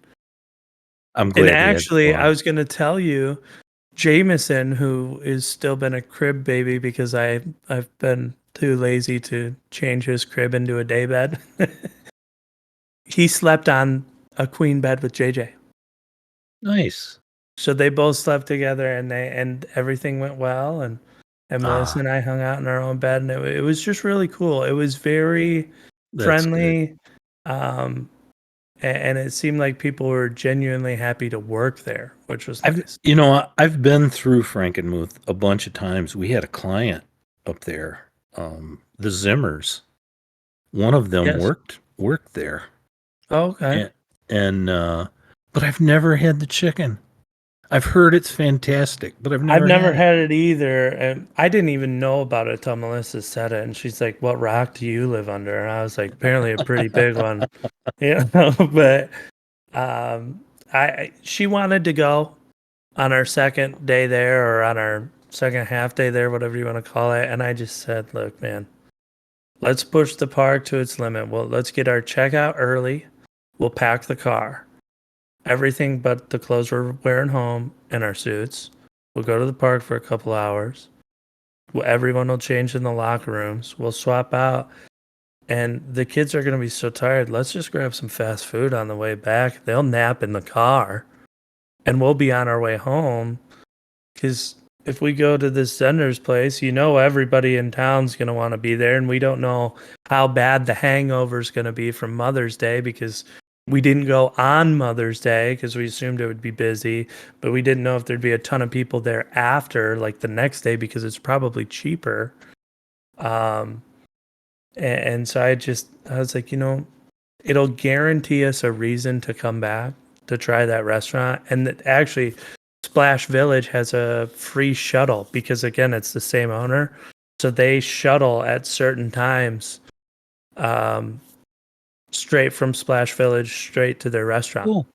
I'm And glad you had actually, I fun. was going to tell you, Jameson, who is still been a crib baby because I've been too lazy to change his crib into a day bed. He slept on a queen bed with JJ. Nice. So they both slept together, and everything went well, and Melissa Ah, and I hung out in our own bed, and it was just really cool. It was very that's good. friendly, um, and it seemed like people were genuinely happy to work there, which was nice. I've been through Frankenmuth a bunch of times. We had a client up there, the Zimmers. One of them Yes. worked there, Oh, okay. and but I've never had the chicken. I've heard it's fantastic, but I've I've never never had it. had it either, and I didn't even know about it till Melissa said it, and she's like, "What rock do you live under?" And I was like, "Apparently a pretty big one," But she wanted to go on our second day there, or on our second half day there, whatever you want to call it, and I just said, "Look, man, let's push the park to its limit. Well, let's get our checkout early. We'll pack the car, everything but the clothes we're wearing home and our suits. We'll go to the park for a couple hours. Everyone will change in the locker rooms. We'll swap out. And the kids are going to be so tired. Let's just grab some fast food on the way back. They'll nap in the car and we'll be on our way home. Because if we go to this Zender's place, everybody in town's going to want to be there. And we don't know how bad the hangover is going to be from Mother's Day, because we didn't go on Mother's Day because we assumed it would be busy. But we didn't know if there'd be a ton of people there after, like the next day, because it's probably cheaper. And so I was like, it'll guarantee us a reason to come back to try that restaurant. And actually, Splash Village has a free shuttle because, again, it's the same owner. So they shuttle at certain times, straight from Splash Village straight to their restaurant. Cool.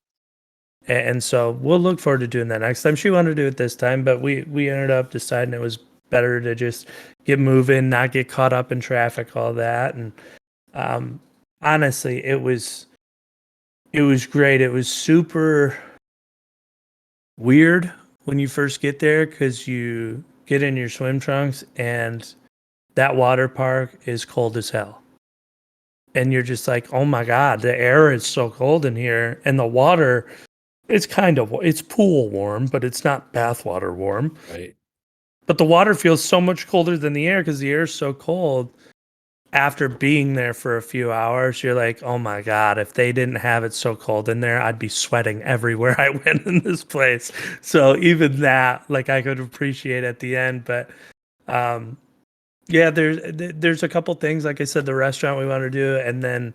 And so we'll look forward to doing that next time. She wanted to do it this time, but we ended up deciding it was better to just get moving, not get caught up in traffic, all that. And honestly, it was great. It was super weird when you first get there because you get in your swim trunks and that water park is cold as hell. And you're just like, oh my God, the air is so cold in here. And the water, it's pool warm, but it's not bathwater warm. Right. But the water feels so much colder than the air because the air is so cold. After being there for a few hours, you're like, oh my God, if they didn't have it so cold in there, I'd be sweating everywhere I went in this place. So even that, like, I could appreciate at the end. But yeah, there's a couple things, like I said, the restaurant we want to do. And then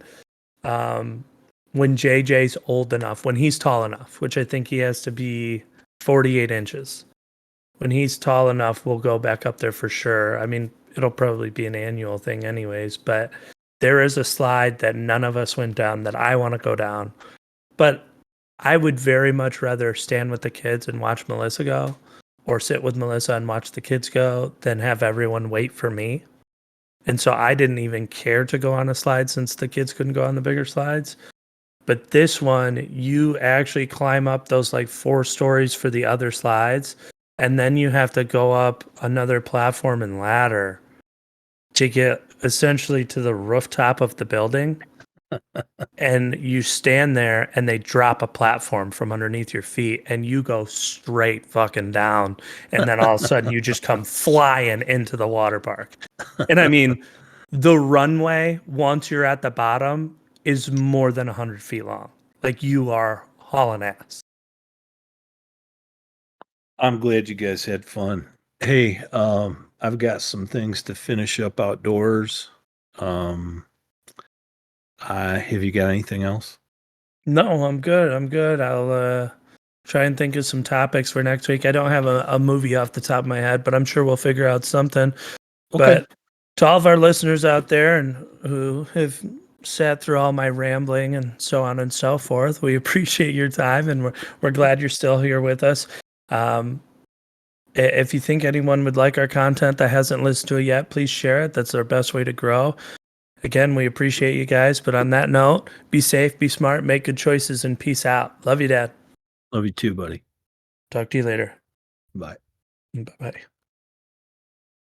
when JJ's old enough, when he's tall enough, which I think he has to be 48 inches. When he's tall enough, we'll go back up there for sure. I mean, it'll probably be an annual thing anyways, but there is a slide that none of us went down that I want to go down. But I would very much rather stand with the kids and watch Melissa go, or sit with Melissa and watch the kids go, than have everyone wait for me. And so I didn't even care to go on a slide since the kids couldn't go on the bigger slides. But this one, you actually climb up those like 4 stories for the other slides. And then you have to go up another platform and ladder to get essentially to the rooftop of the building. And you stand there and they drop a platform from underneath your feet and you go straight fucking down. And then all of a sudden you just come flying into the water park. And I mean, the runway, once you're at the bottom, is more than 100 feet long. Like, you are hauling ass. I'm glad you guys had fun. Hey, I've got some things to finish up outdoors. Have you got anything else? No, I'm good. I'm good. I'll try and think of some topics for next week. I don't have a movie off the top of my head, but I'm sure we'll figure out something. Okay. But to all of our listeners out there and who have sat through all my rambling and so on and so forth, we appreciate your time, and we're glad you're still here with us. If you think anyone would like our content that hasn't listened to it yet, please share it. That's our best way to grow. Again, we appreciate you guys. But on that note, be safe, be smart, make good choices, and peace out. Love you, Dad. Love you too, buddy. Talk to you later. Bye. Bye bye.